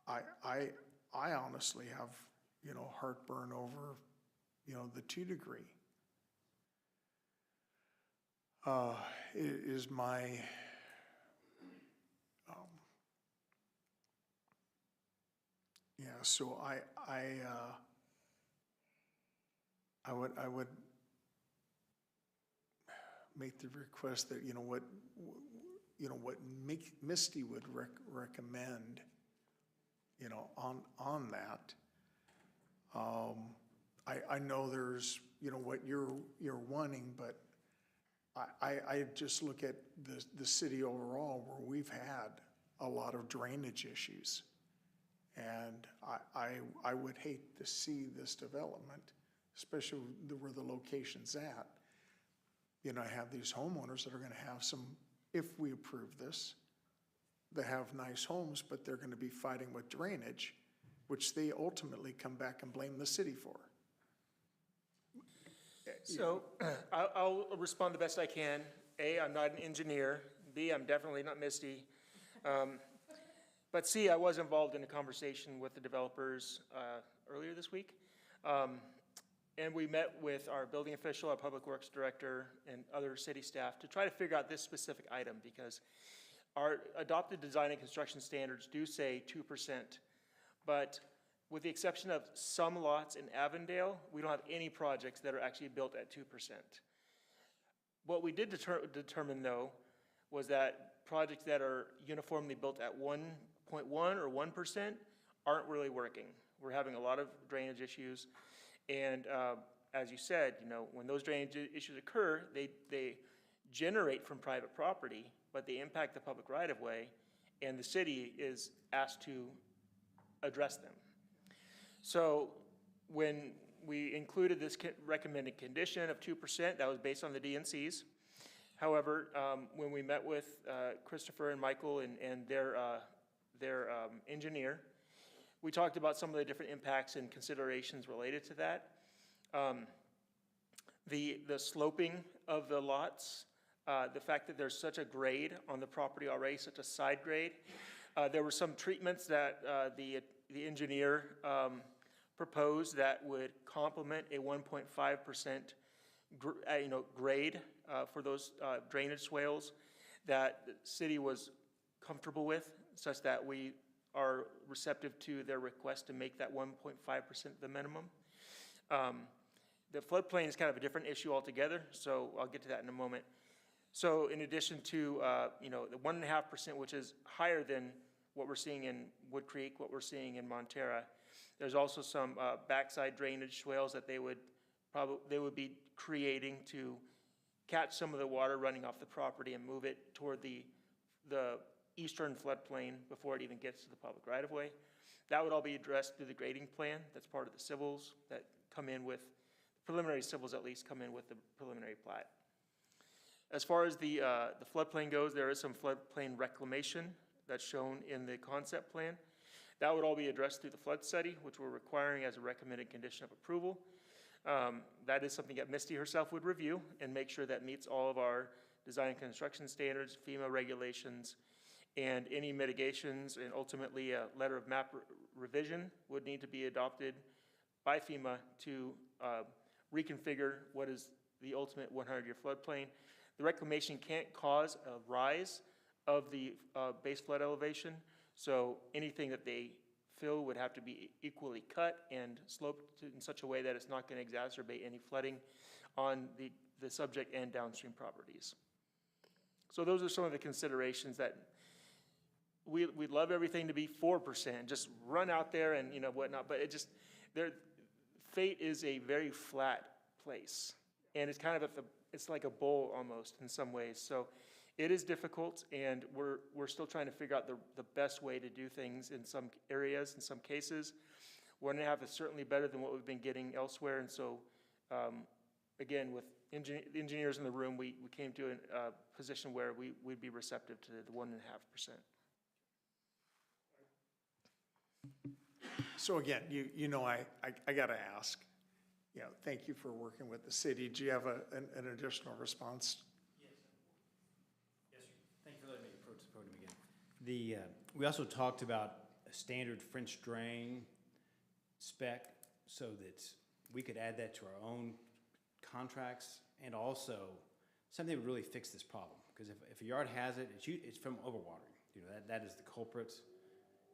I honestly have, heartburn over, the 2 degree. Is my, so I would make the request that, what Misty would recommend, on that. I know there's, what you're wanting, but I just look at the city overall where we've had a lot of drainage issues. And I would hate to see this development, especially where the location's at. Have these homeowners that are going to have some, if we approve this, they have nice homes, but they're going to be fighting with drainage, which they ultimately come back and blame the city for. So I'll respond the best I can. A, I'm not an engineer. B, I'm definitely not Misty. But C, I was involved in a conversation with the developers earlier this week. And we met with our building official, our public works director, and other city staff to try to figure out this specific item, because our adopted design and construction standards do say 2%, but with the exception of some lots in Avondale, we don't have any projects that are actually built at 2%. What we did determine, though, was that projects that are uniformly built at 1.1 or 1% aren't really working. We're having a lot of drainage issues, and as you said, when those drainage issues occur, they generate from private property, but they impact the public right-of-way, and the city is asked to address them. So when we included this recommended condition of 2%, that was based on the DNCs. However, when we met with Christopher and Michael and their engineer, we talked about some of the different impacts and considerations related to that. The sloping of the lots, the fact that there's such a grade on the property already, such a side grade, There were some treatments that the engineer proposed that would complement a 1.5% grade for those drainage swales that the city was comfortable with, such that we are receptive to their request to make that 1.5% the minimum. The floodplain is kind of a different issue altogether, so I'll get to that in a moment. So in addition to, the 1.5%, which is higher than what we're seeing in Wood Creek, what we're seeing in Montera, there's also some backside drainage swales that they would be creating to catch some of the water running off the property and move it toward the eastern floodplain before it even gets to the public right-of-way. That would all be addressed through the grading plan. That's part of the civils that come in with, preliminary civils at least come in with the preliminary plat. As far as the floodplain goes, there is some floodplain reclamation that's shown in the concept plan. That would all be addressed through the flood study, which we're requiring as a recommended condition of approval. That is something that Misty herself would review and make sure that meets all of our design and construction standards, FEMA regulations, and any mitigations, and ultimately a letter of map revision would need to be adopted by FEMA to reconfigure what is the ultimate 100-year floodplain. The reclamation can't cause a rise of the base flood elevation, so anything that they fill would have to be equally cut and sloped in such a way that it's not going to exacerbate any flooding on the subject and downstream properties. So those are some of the considerations that we'd love everything to be 4%, just run out there and whatnot, but fate is a very flat place, and it's kind of it's like a bowl almost in some ways. So it is difficult, and we're still trying to figure out the best way to do things in some areas, in some cases. 1.5 is certainly better than what we've been getting elsewhere, and so again, with engineers in the room, we came to a position where we'd be receptive to the 1.5%. So again, I got to ask, thank you for working with the city. Do you have an additional response? Yes, sir. Thank you for letting me approach the podium again. We also talked about a standard French drain spec so that we could add that to our own contracts, and also something that would really fix this problem. Because if a yard has it, it's from overwatering. That is the culprit.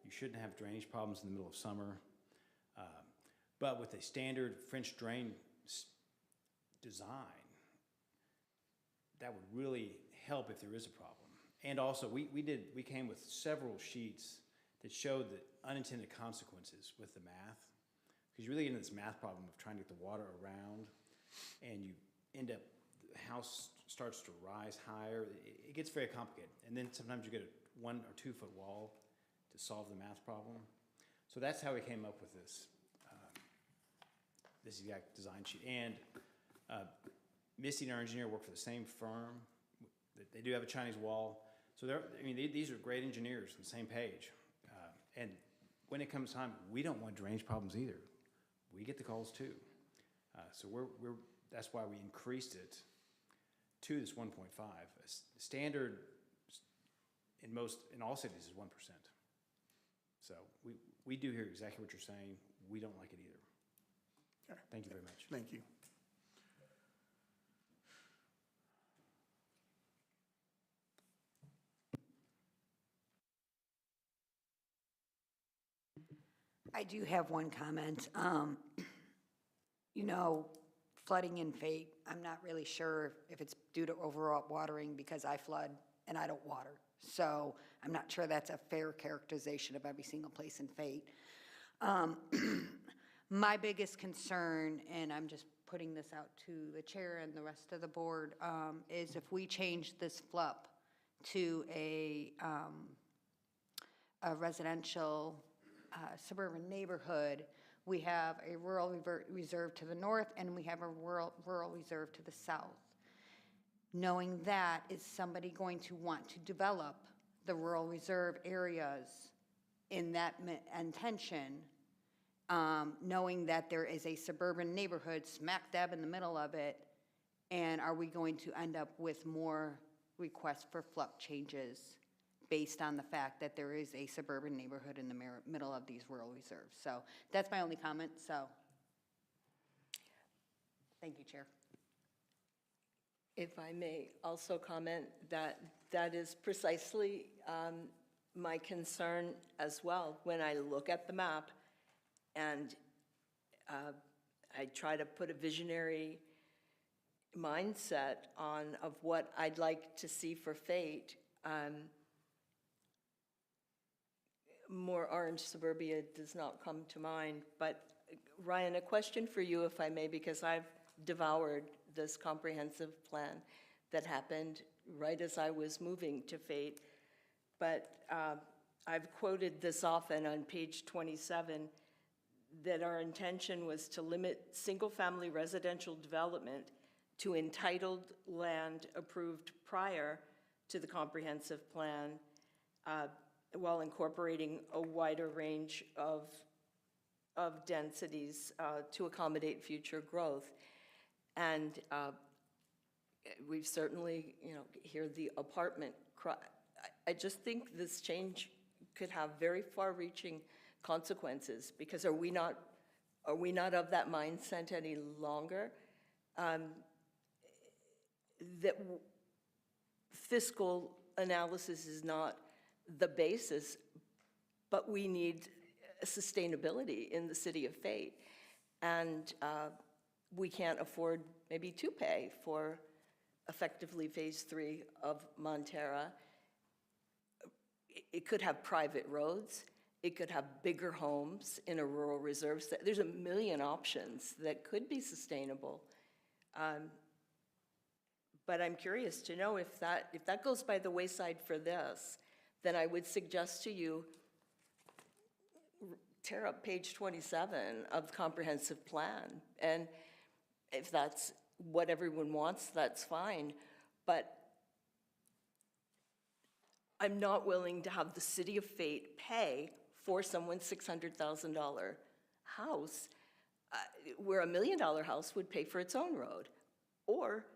You shouldn't have drainage problems in the middle of summer. But with a standard French drain design, that would really help if there is a problem. And also, we came with several sheets that showed the unintended consequences with the math. Because you really get into this math problem of trying to get the water around, and you end up, the house starts to rise higher. It gets very complicated. And then sometimes you get a 1 or 2 foot wall to solve the math problem. So that's how we came up with this exact design sheet. And Misty and our engineer work for the same firm. They do have a Chinese wall. So these are great engineers on the same page. And when it comes time, we don't want drainage problems either. We get the calls too. So that's why we increased it to this 1.5. Standard in all cities is 1%. So we do hear exactly what you're saying. We don't like it either. Okay. Thank you very much. Thank you. I do have one comment. Flooding in Fate, I'm not really sure if it's due to overall watering because I flood and I don't water. So I'm not sure that's a fair characterization of every single place in Fate. My biggest concern, and I'm just putting this out to the chair and the rest of the board, is if we change this FLUP to a residential suburban neighborhood, we have a rural reserve to the north and we have a rural reserve to the south. Knowing that, is somebody going to want to develop the rural reserve areas in that intention, knowing that there is a suburban neighborhood smack dab in the middle of it, and are we going to end up with more requests for FLUP changes based on the fact that there is a suburban neighborhood in the middle of these rural reserves. So that's my only comment, so. Thank you, Chair. If I may also comment that that is precisely my concern as well. When I look at the map and I try to put a visionary mindset on of what I'd like to see for Fate, more orange suburbia does not come to mind. But Ryan, a question for you, if I may, because I've devoured this comprehensive plan that happened right as I was moving to Fate. But I've quoted this often on page 27, that our intention was to limit single-family residential development to entitled land approved prior to the comprehensive plan, while incorporating a wider range of densities to accommodate future growth. And we've certainly, hear the apartment cry. I just think this change could have very far-reaching consequences, because are we not of that mindset any longer? That fiscal analysis is not the basis, but we need sustainability in the city of Fate. And we can't afford maybe to pay for effectively phase 3 of Montera. It could have private roads. It could have bigger homes in a rural reserve. There's a million options that could be sustainable. But I'm curious to know if that goes by the wayside for this, then I would suggest to you, tear up page 27 of the comprehensive plan. And if that's what everyone wants, that's fine. But I'm not willing to have the city of Fate pay for someone's $600,000 house, where $1 million house would pay for its own road, or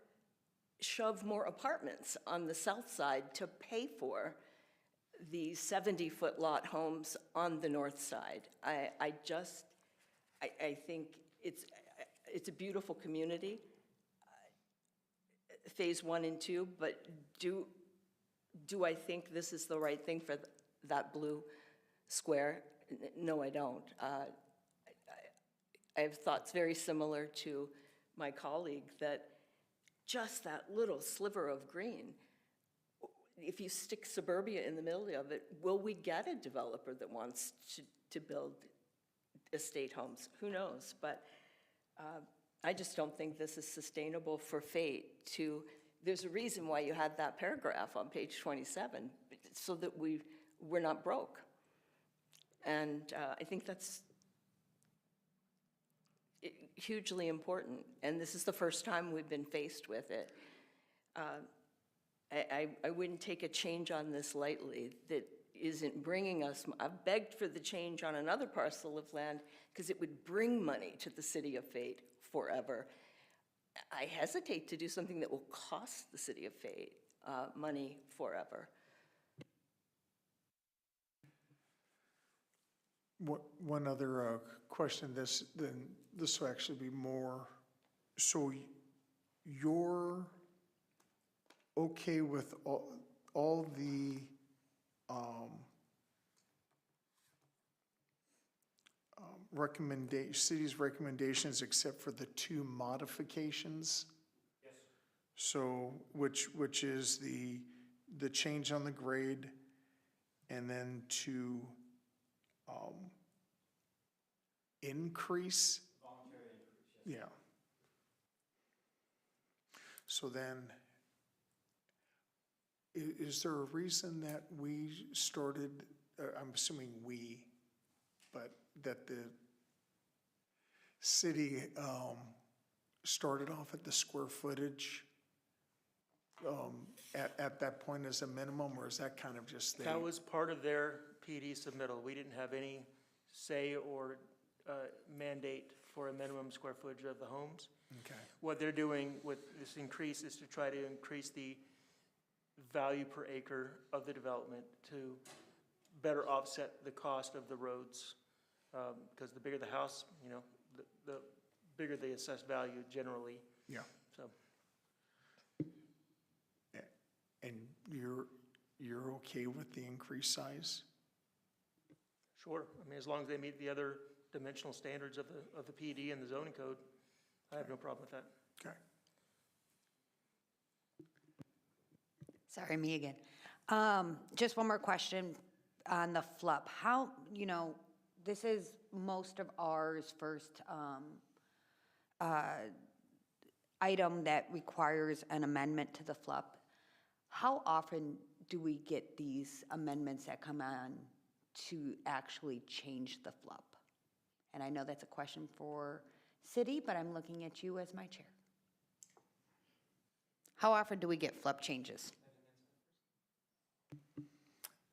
shove more apartments on the south side to pay for the 70-foot lot homes on the north side. I think it's a beautiful community, phase 1 and 2, but do I think this is the right thing for that blue square? No, I don't. I have thoughts very similar to my colleague, that just that little sliver of green, if you stick suburbia in the middle of it, will we get a developer that wants to build estate homes? Who knows? But I just don't think this is sustainable for Fate to, there's a reason why you had that paragraph on page 27, so that we're not broke. And I think that's hugely important. And this is the first time we've been faced with it. I wouldn't take a change on this lightly that isn't bringing us, I've begged for the change on another parcel of land because it would bring money to the city of Fate forever. I hesitate to do something that will cost the city of Fate money forever. One other question, this will actually be more, so you're okay with all the city's recommendations except for the 2 modifications? Yes. So, which is the change on the grade, and then to increase? Voluntary increase, yes. Yeah. So then, is there a reason that we started, I'm assuming we, but that the city started off at the square footage at that point as a minimum, or is that kind of just the? That was part of their PD submittal. We didn't have any say or mandate for a minimum square footage of the homes. Okay. What they're doing with this increase is to try to increase the value per acre of the development to better offset the cost of the roads. Because the bigger the house, you know, the bigger the assessed value generally, Yeah. so. And you're okay with the increased size? Sure, I mean, as long as they meet the other dimensional standards of the PD and the zoning code, I have no problem with that. Okay. Sorry, me again. Just one more question on the FLUP. How, you know, this is most of ours first item that requires an amendment to the FLUP. How often do we get these amendments that come on to actually change the FLUP? And I know that's a question for city, but I'm looking at you as my chair. How often do we get FLUP changes?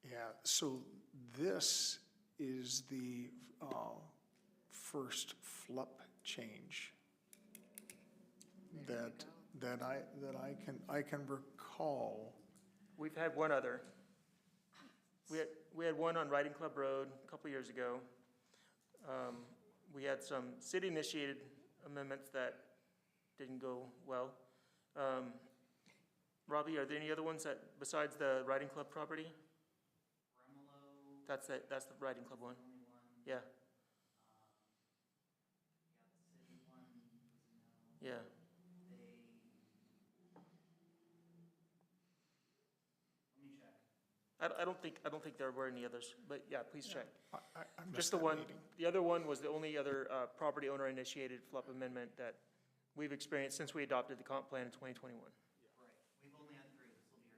Yeah, so this is the first FLUP change that I can recall. We've had one other. We had one on Riding Club Road a couple years ago. We had some city-initiated amendments that didn't go well. Robbie, are there any other ones that, besides the Riding Club property? That's the Riding Club one. Yeah. Yeah. I don't think there were any others, but yeah, please check. I missed Just the that one, meeting. the other one was the only other property owner initiated FLUP amendment that we've experienced since we adopted the comp plan in 2021. Right, we've only had 3, this will be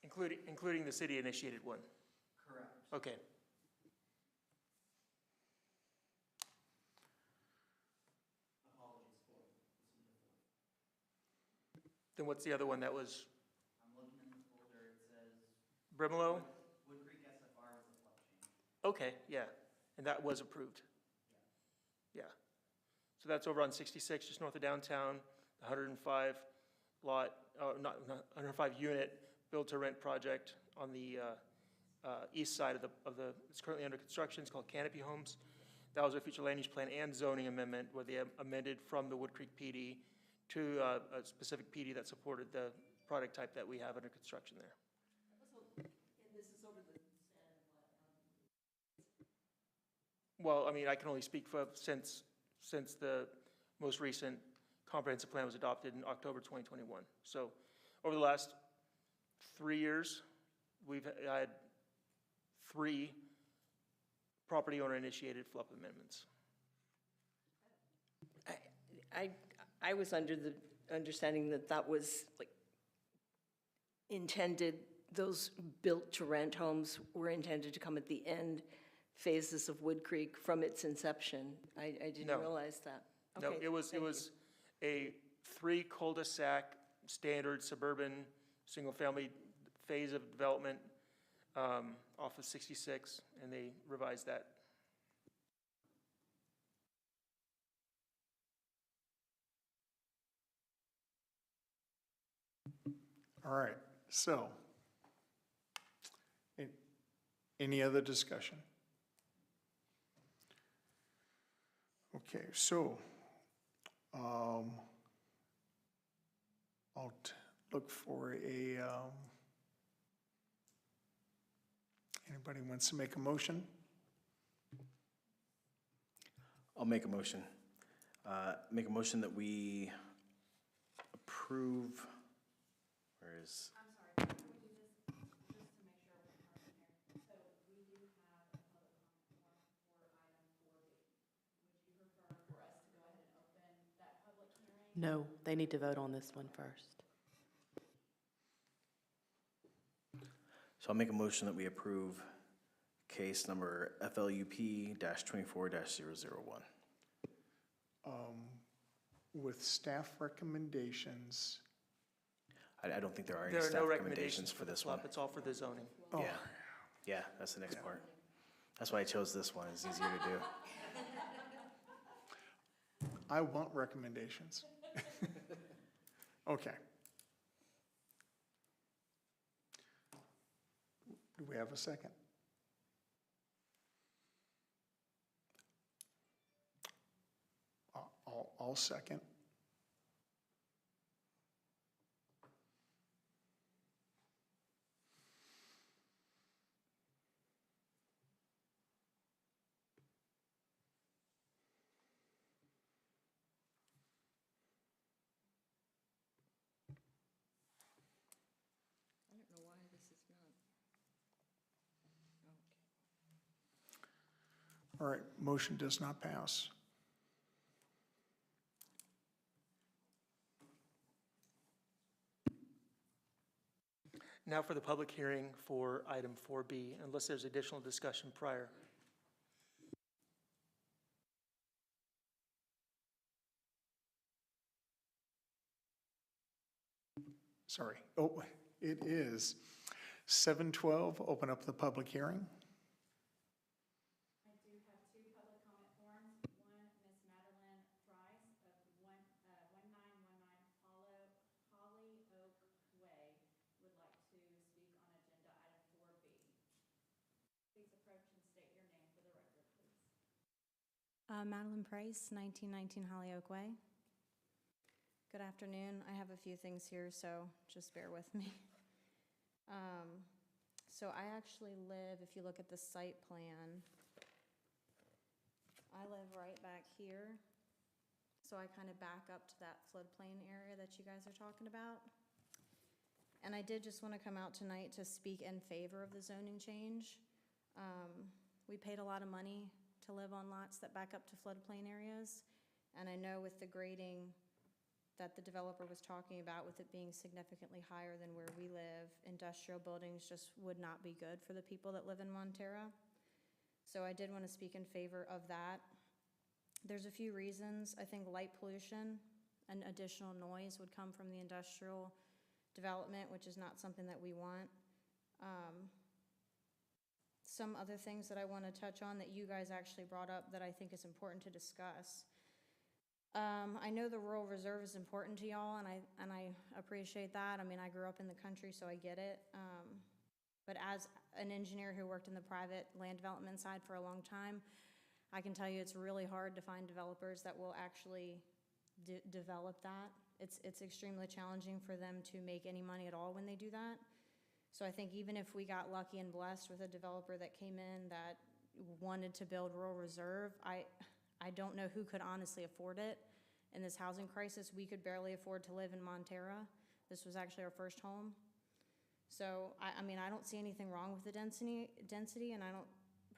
our 3rd. Including the city initiated one. Correct. Okay. Apologies for this will be the 4th. Then what's the other one that was I'm looking in the folder, it says Brimlow? Wood Creek SFR was a FLUP change. Okay, yeah, and that was approved. Yeah. So that's over on 66, just north of downtown, 105 lot, not 105 unit build-to-rent project on the east side of the, it's currently under construction, it's called Canopy Homes. That was a future land use plan and zoning amendment where they amended from the Wood Creek PD to a specific PD that supported the product type that we have under construction there. Well, I mean, I can only speak for since the most recent comprehensive plan was adopted in October 2021. So over the last 3 years, we've had 3 property owner initiated FLUP amendments. I was under the understanding that that was like intended, those built-to-rent homes were intended to come at the end phases of Wood Creek from its inception. I didn't No. realize that. No, Okay, it was a 3 cul-de-sac standard suburban single-family phase of development off of 66, and they revised that. All right, so, any other discussion? Okay, so, I'll look for anybody wants to make a motion? I'll make a motion. Make a motion that we approve, where is? I'm sorry, before we do this, just to make sure we're covering here. So we do have a public comment form for item 4B. Would you prefer for us to go ahead and open that public hearing? No, they need to vote on this one first. So I'll make a motion that we approve case number FLUP-24-001. With staff recommendations. I don't think there are any There are staff no recommendations for the this one. FLUP, it's all for the zoning. Oh, Yeah, yeah, that's the next part. That's why I chose this one, it's easier to do. I want recommendations. Okay, Do we have a second? I'll second. I don't know why this is not. All right, motion does not pass. Now for the public hearing for item 4B, unless there's additional discussion prior. Sorry. Oh, it is 7:12. Open up the public hearing. I do have two public comment forms. One, Ms. Madeline Price of 1919 Holly Oak Way would like to speak on agenda item 4B. Please approach and state your name for the record, please. Madeline Price, 1919 Holly Oak Way. Good afternoon. I have a few things here, so just bear with me. So I actually live, if you look at the site plan, I live right back here. So I kind of back up to that floodplain area that you guys are talking about. And I did just want to come out tonight to speak in favor of the zoning change. We paid a lot of money to live on lots that back up to floodplain areas. And I know with the grading that the developer was talking about, with it being significantly higher than where we live, industrial buildings just would not be good for the people that live in Montera. So I did want to speak in favor of that. There's a few reasons. I think light pollution and additional noise would come from the industrial development, which is not something that we want. Some other things that I want to touch on that you guys actually brought up that I think is important to discuss. I know the rural reserve is important to y'all, and I appreciate that. I mean, I grew up in the country, so I get it. But as an engineer who worked in the private land development side for a long time, I can tell you it's really hard to find developers that will actually develop that. It's extremely challenging for them to make any money at all when they do that. So I think even if we got lucky and blessed with a developer that came in that wanted to build rural reserve, I don't know who could honestly afford it. In this housing crisis, we could barely afford to live in Montera. This was actually our first home. So, I mean, I don't see anything wrong with the density, and I don't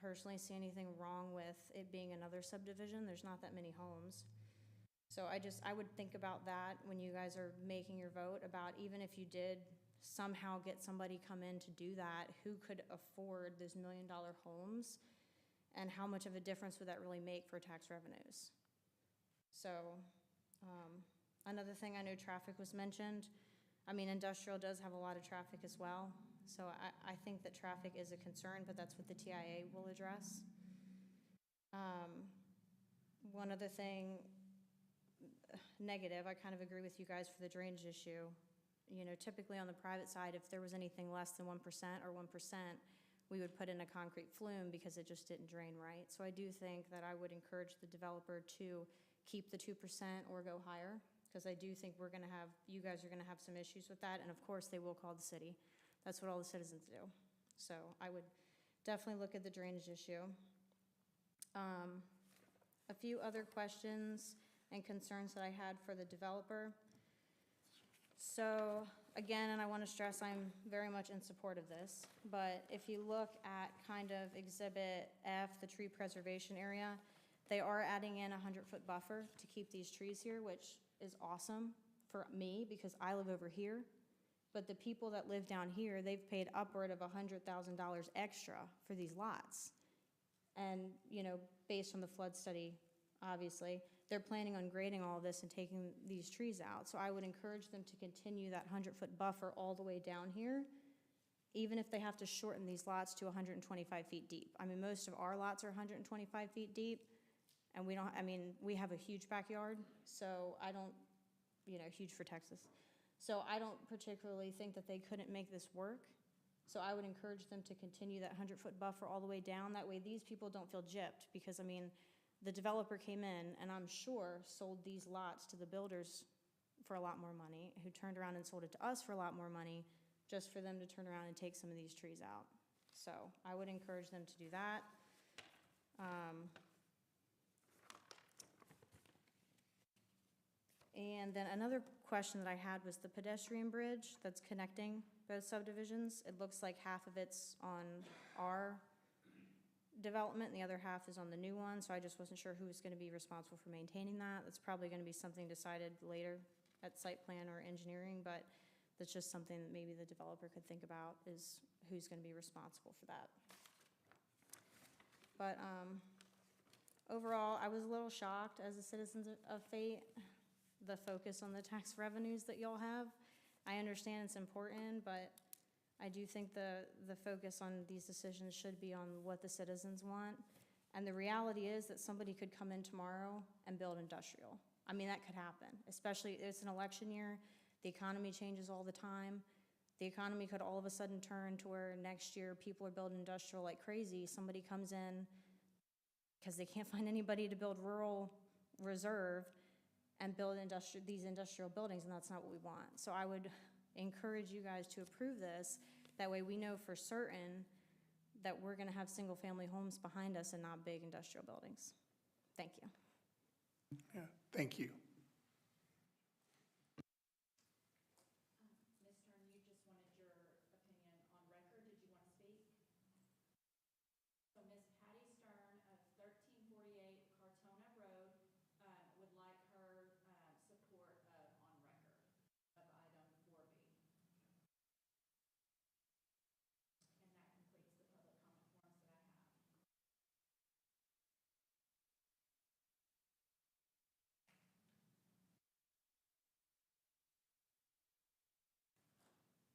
personally see anything wrong with it being another subdivision. There's not that many homes. So I would think about that when you guys are making your vote, about even if you did somehow get somebody come in to do that, who could afford those $1 million homes? And how much of a difference would that really make for tax revenues? So, another thing, I know traffic was mentioned. I mean, industrial does have a lot of traffic as well. So I think that traffic is a concern, but that's what the TIA will address. One other thing, negative, I kind of agree with you guys for the drainage issue. You know, typically on the private side, if there was anything less than 1% or 1%, we would put in a concrete flume because it just didn't drain right. So I do think that I would encourage the developer to keep the 2% or go higher, because I do think you guys are gonna have some issues with that, and of course they will call the city. That's what all the citizens do. So I would definitely look at the drainage issue. A few other questions and concerns that I had for the developer. So again, and I want to stress, I'm very much in support of this, but if you look at kind of Exhibit F, the tree preservation area, they are adding in a 100-foot buffer to keep these trees here, which is awesome for me because I live over here. But the people that live down here, they've paid upward of $100,000 extra for these lots. And, you know, based on the flood study, obviously, they're planning on grading all of this and taking these trees out. So I would encourage them to continue that 100-foot buffer all the way down here, even if they have to shorten these lots to 125 feet deep. I mean, most of our lots are 125 feet deep, and we have a huge backyard, so I don't, huge for Texas. So I don't particularly think that they couldn't make this work. So I would encourage them to continue that 100-foot buffer all the way down. That way these people don't feel gypped, because, I mean, the developer came in and I'm sure sold these lots to the builders for a lot more money, who turned around and sold it to us for a lot more money, just for them to turn around and take some of these trees out. So I would encourage them to do that. And then another question that I had was the pedestrian bridge that's connecting both subdivisions. It looks like half of it's on our development and the other half is on the new one, so I just wasn't sure who was gonna be responsible for maintaining that. That's probably gonna be something decided later at site plan or engineering, but that's just something that maybe the developer could think about, is who's gonna be responsible for that. But, overall, I was a little shocked as a citizen of Fate, the focus on the tax revenues that y'all have. I understand it's important, but I do think the focus on these decisions should be on what the citizens want. And the reality is that somebody could come in tomorrow and build industrial. I mean, that could happen, especially, it's an election year, the economy changes all the time. The economy could all of a sudden turn to where next year people are building industrial like crazy. Somebody comes in because they can't find anybody to build rural reserve and build these industrial buildings, and that's not what we want. So I would encourage you guys to approve this. That way we know for certain that we're gonna have single-family homes behind us and not big industrial buildings. Thank you. Yeah, thank you. Ms. Stern, you just wanted your opinion on record. Did you want to speak? So Ms. Patty Stern of 1348 Cartona Road would like her support of on record of item 4B. And that completes the public comment forms that I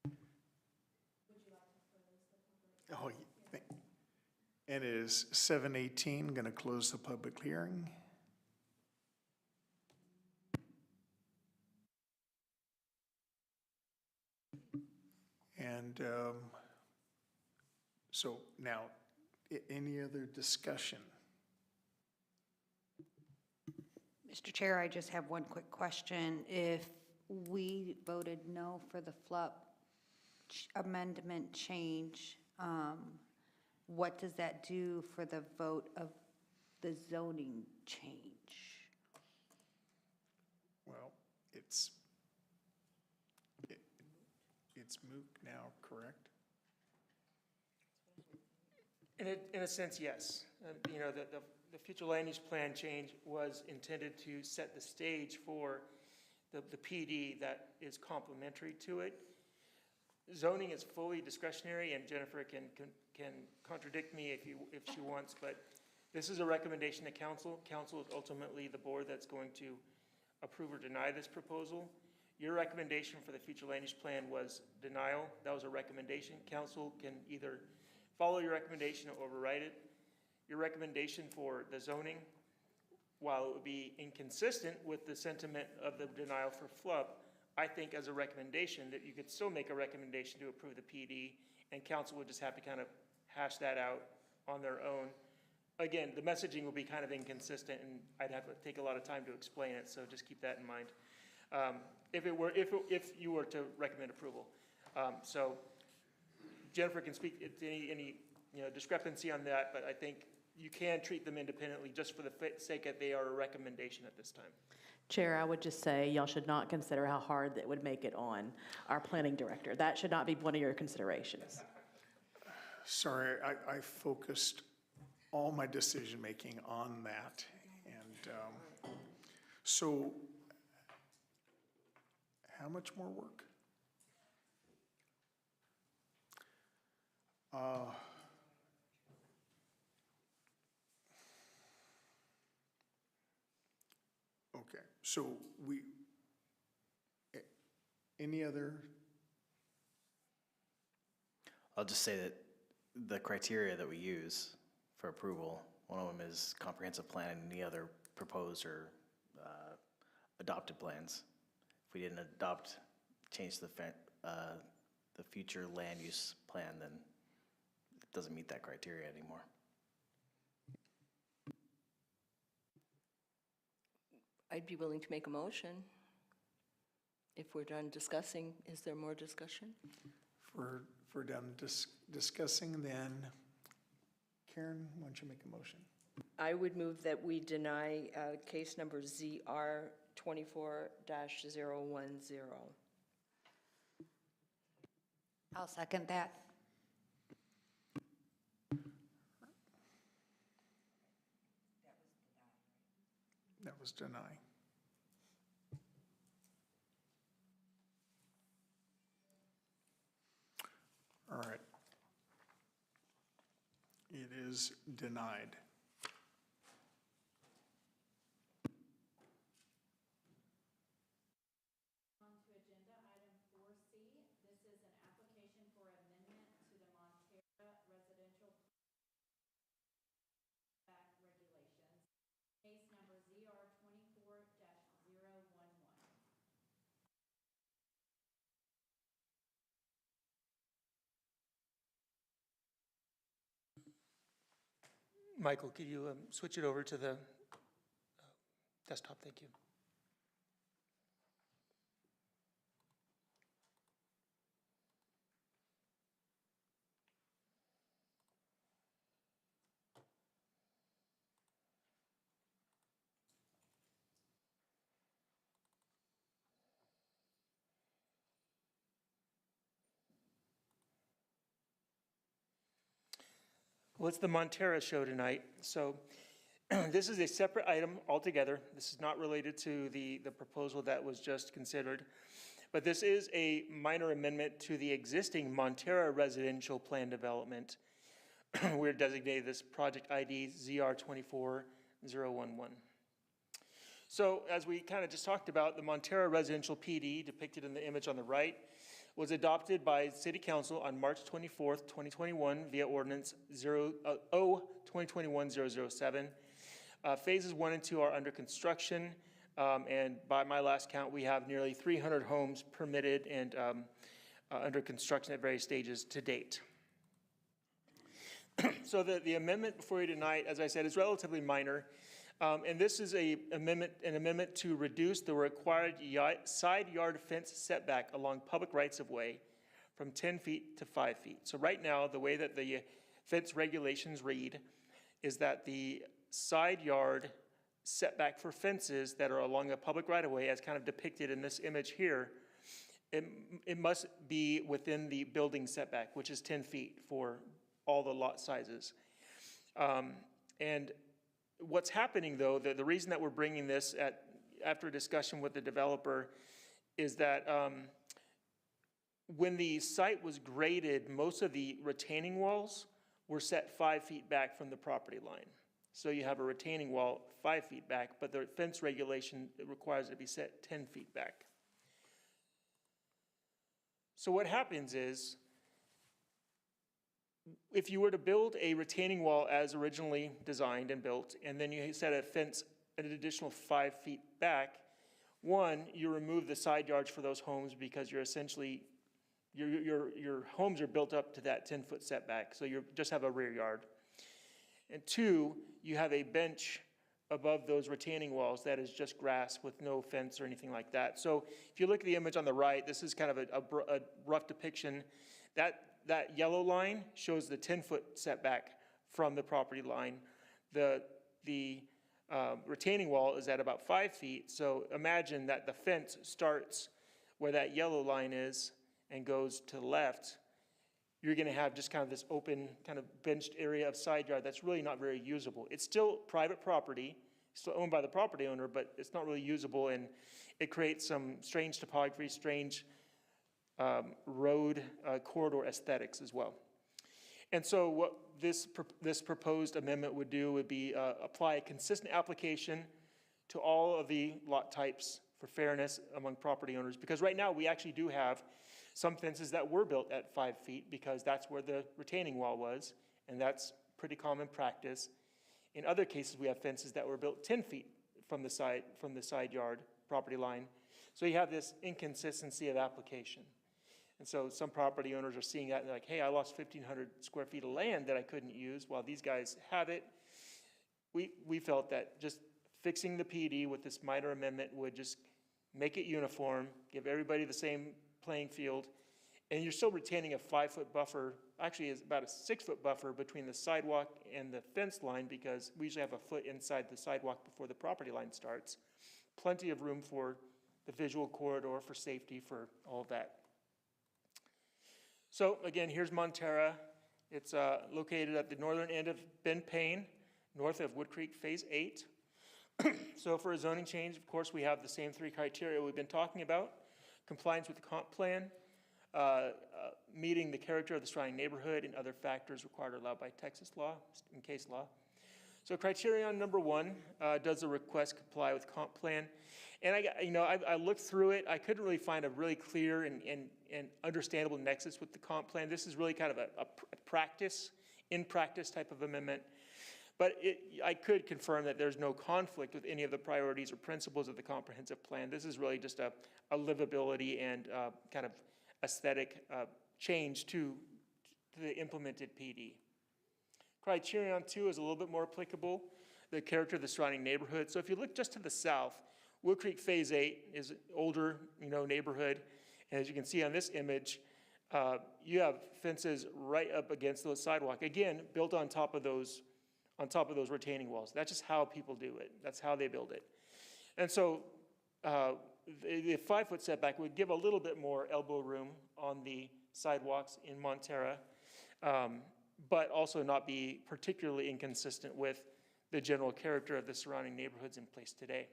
have. Would you like to close the public? And it is 7:18, going to close the public hearing. And so now, any other discussion? Mr. Chair, I just have one quick question. If we voted no for the FLUP amendment change, what does that do for the vote of the zoning change? Well, it's moot now, correct? In a sense, yes. You know, the future land use plan change was intended to set the stage for the PD that is complementary to it. Zoning is fully discretionary, and Jennifer can contradict me if she wants, but this is a recommendation to council. Council is ultimately the board that's going to approve or deny this proposal. Your recommendation for the future land use plan was denial. That was a recommendation. Council can either follow your recommendation or override it. Your recommendation for the zoning, while it would be inconsistent with the sentiment of the denial for FLUP, I think as a recommendation that you could still make a recommendation to approve the PD, and council would just have to kind of hash that out on their own. Again, the messaging will be kind of inconsistent, and I'd have to take a lot of time to explain it, so just keep that in mind. If you were to recommend approval. So Jennifer can speak to any discrepancy on that, but I think you can treat them independently just for the sake that they are a recommendation at this time. Chair, I would just say y'all should not consider how hard that would make it on our planning director. That should not be one of your considerations. Sorry, I focused all my decision-making on that. And so how much more work? Okay, so any other? I'll just say that the criteria that we use for approval, one of them is comprehensive plan and any other proposed or adopted plans. If we didn't change the the future land use plan, then it doesn't meet that criteria anymore. I'd be willing to make a motion. If we're done discussing, is there more discussion? If we're done discussing, then Karen, why don't you make a motion? I would move that we deny case number ZR 24-010. I'll second that. That was deny. All right. It is denied. On to agenda item 4C. This is an application for amendment to the Montera residential back regulations. Case number ZR 24-011. Michael, could you switch it over to the desktop? Thank you. Well, it's the Montera show tonight. So this is a separate item altogether. This is not related to the proposal that was just considered. But this is a minor amendment to the existing Montera residential plan development. We're designated this project ID ZR 24011. So as we kind of just talked about, the Montera residential PD depicted in the image on the right was adopted by City Council on March 24th, 2021 via ordinance 2021-007. Phases 1 and 2 are under construction, and by my last count, we have nearly 300 homes permitted and under construction at various stages to date. So the amendment before you tonight, as I said, is relatively minor. And this is an amendment to reduce the required side yard fence setback along public rights-of-way from 10 feet to 5 feet. So right now, the way that the fence regulations read is that the side yard setback for fences that are along a public right-of-way, as kind of depicted in this image here, it must be within the building setback, which is 10 feet for all the lot sizes. And what's happening, though, the reason that we're bringing this after a discussion with the developer is that when the site was graded, most of the retaining walls were set 5 feet back from the property line. So you have a retaining wall 5 feet back, but the fence regulation requires it to be set 10 feet back. So what happens is, if you were to build a retaining wall as originally designed and built, and then you set a fence an additional 5 feet back, one, you remove the side yards for those homes because you're essentially, your homes are built up to that 10-foot setback, so you just have a rear yard. And two, you have a bench above those retaining walls that is just grass with no fence or anything like that. So if you look at the image on the right, this is kind of a rough depiction. That yellow line shows the 10-foot setback from the property line. The retaining wall is at about 5 feet, so imagine that the fence starts where that yellow line is and goes to the left. You're gonna have just kind of this open, kind of benched area of side yard that's really not very usable. It's still private property, still owned by the property owner, but it's not really usable, and it creates some strange topography, strange road corridor aesthetics as well. And so what this proposed amendment would do would be apply a consistent application to all of the lot types for fairness among property owners, because right now we actually do have some fences that were built at 5 feet because that's where the retaining wall was, and that's pretty common practice. In other cases, we have fences that were built 10 feet from the side yard property line. So you have this inconsistency of application. And so some property owners are seeing that and they're like, hey, I lost 1,500 square feet of land that I couldn't use while these guys have it. We felt that just fixing the PD with this minor amendment would just make it uniform, give everybody the same playing field, and you're still retaining a 5-foot buffer, actually it's about a 6-foot buffer between the sidewalk and the fence line, because we usually have a foot inside the sidewalk before the property line starts. Plenty of room for the visual corridor, for safety, for all of that. So again, here's Montera. It's located at the northern end of Bend Payne, north of Wood Creek Phase 8. So for a zoning change, of course, we have the same 3 criteria we've been talking about: compliance with the comp plan, meeting the character of the surrounding neighborhood, and other factors required or allowed by Texas law, in case law. So criterion number 1, does the request comply with comp plan? And I looked through it. I couldn't really find a really clear and understandable nexus with the comp plan. This is really kind of a practice, in practice type of amendment. But I could confirm that there's no conflict with any of the priorities or principles of the comprehensive plan. This is really just a livability and kind of aesthetic change to the implemented PD. Criterion 2 is a little bit more applicable, the character of the surrounding neighborhood. So if you look just to the south, Wood Creek Phase 8 is an older, neighborhood. And as you can see on this image, you have fences right up against the sidewalk. Again, built on top of those retaining walls. That's just how people do it. That's how they build it. And so the 5-foot setback would give a little bit more elbow room on the sidewalks in Montera, but also not be particularly inconsistent with the general character of the surrounding neighborhoods in place today.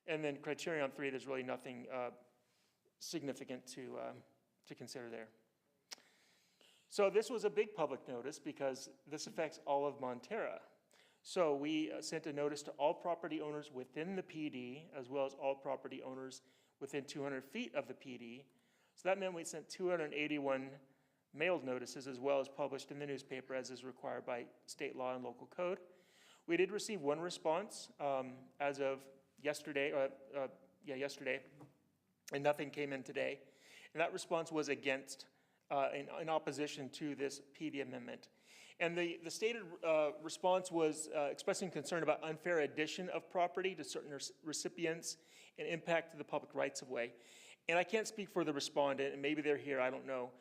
And then criterion 3, there's really nothing significant to consider there. So this was a big public notice because this affects all of Montera. So we sent a notice to all property owners within the PD, as well as all property owners within 200 feet of the PD. So that meant we sent 281 mailed notices, as well as published in the newspaper, as is required by state law and local code. We did receive 1 response as of yesterday, yesterday, and nothing came in today. And that response was against, in opposition to this PD amendment. And the stated response was expressing concern about unfair addition of property to certain recipients and impact to the public rights of way. And I can't speak for the respondent, and maybe they're here, I don't know.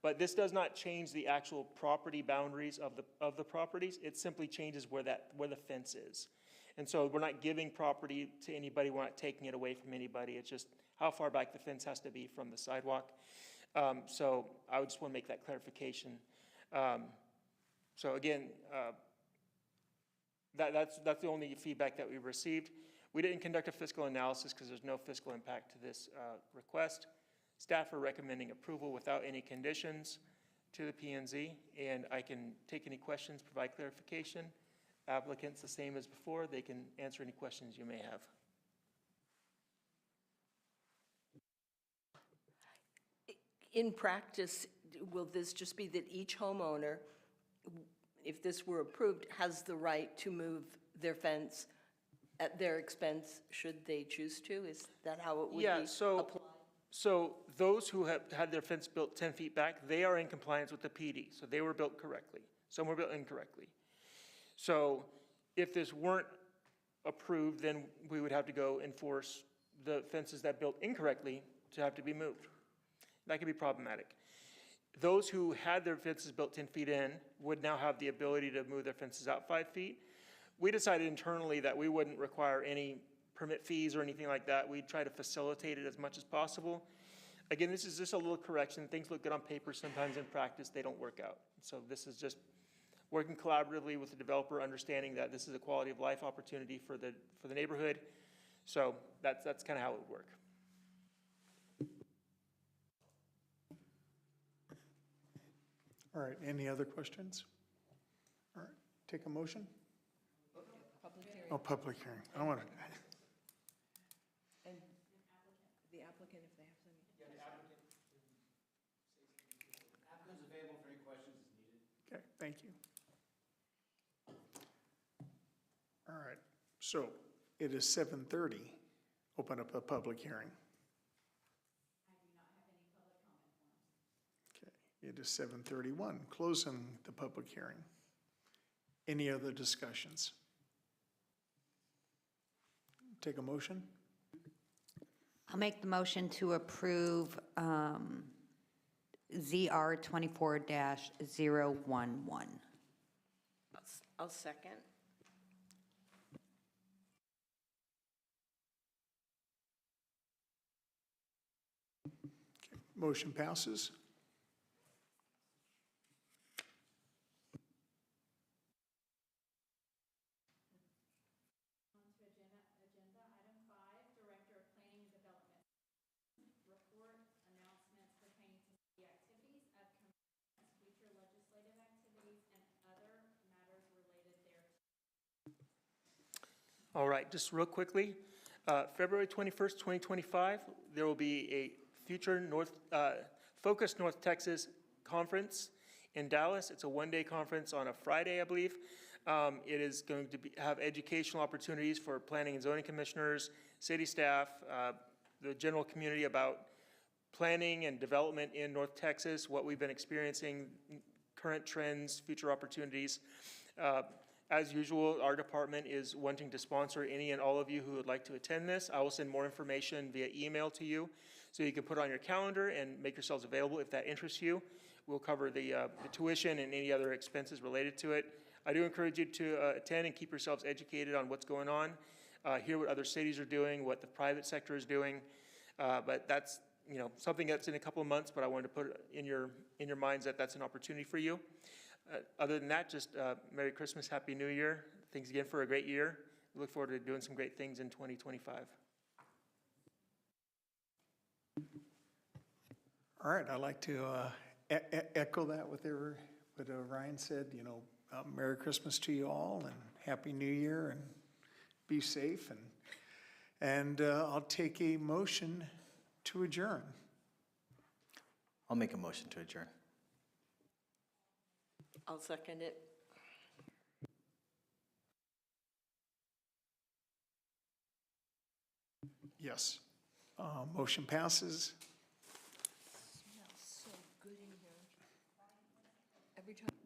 But this does not change the actual property boundaries of the properties. It simply changes where the fence is. And so we're not giving property to anybody, we're not taking it away from anybody. It's just how far back the fence has to be from the sidewalk. So I would just want to make that clarification. So again, that's the only feedback that we've received. We didn't conduct a fiscal analysis because there's no fiscal impact to this request. Staff are recommending approval without any conditions to the P&Z, and I can take any questions, provide clarification. Applicants, the same as before, they can answer any questions you may have. In practice, will this just be that each homeowner, if this were approved, has the right to move their fence at their expense should they choose to? Is that how it would be applied? So those who have had their fence built 10 feet back, they are in compliance with the PD. So they were built correctly. Some were built incorrectly. So if this weren't approved, then we would have to go enforce the fences that built incorrectly to have to be moved. That could be problematic. Those who had their fences built 10 feet in would now have the ability to move their fences out 5 feet. We decided internally that we wouldn't require any permit fees or anything like that. We'd try to facilitate it as much as possible. Again, this is just a little correction. Things look good on paper. Sometimes in practice, they don't work out. So this is just working collaboratively with the developer, understanding that this is a quality of life opportunity for the neighborhood. So that's kind of how it would work. All right, any other questions? All right, take a motion? Public hearing. Oh, public hearing. I want to, And the applicant, if they have some. Yeah, the applicant is available for any questions as needed. okay, thank you. All right, so it is 7:30. Open up a public hearing. I do not have any public comment. It is 7:31, closing the public hearing. Any other discussions? Take a motion? I'll make the motion to approve ZR 24-011. I'll second. Motion passes. On to agenda item 5, Director of Planning and Development. Report announcements pertaining to city activities, upcoming events, future legislative activities, and other matters related thereto. All right, just real quickly, February 21st, 2025, there will be a future Focus North Texas Conference in Dallas. It's a one-day conference on a Friday, I believe. It is going to have educational opportunities for planning and zoning commissioners, city staff, the general community about planning and development in North Texas, what we've been experiencing, current trends, future opportunities. As usual, our department is wanting to sponsor any and all of you who would like to attend this. I will send more information via email to you, so you can put it on your calendar and make yourselves available if that interests you. We'll cover the tuition and any other expenses related to it. I do encourage you to attend and keep yourselves educated on what's going on, hear what other cities are doing, what the private sector is doing. But that's something that's in a couple of months, but I wanted to put it in your minds that that's an opportunity for you. Other than that, just Merry Christmas, Happy New Year. Thanks again for a great year. We look forward to doing some great things in 2025. All right, I'd like to echo that with what Ryan said. Merry Christmas to you all and Happy New Year, and be safe. And I'll take a motion to adjourn. I'll make a motion to adjourn. I'll second it. Yes. Motion passes. Smells so good in here. Every time.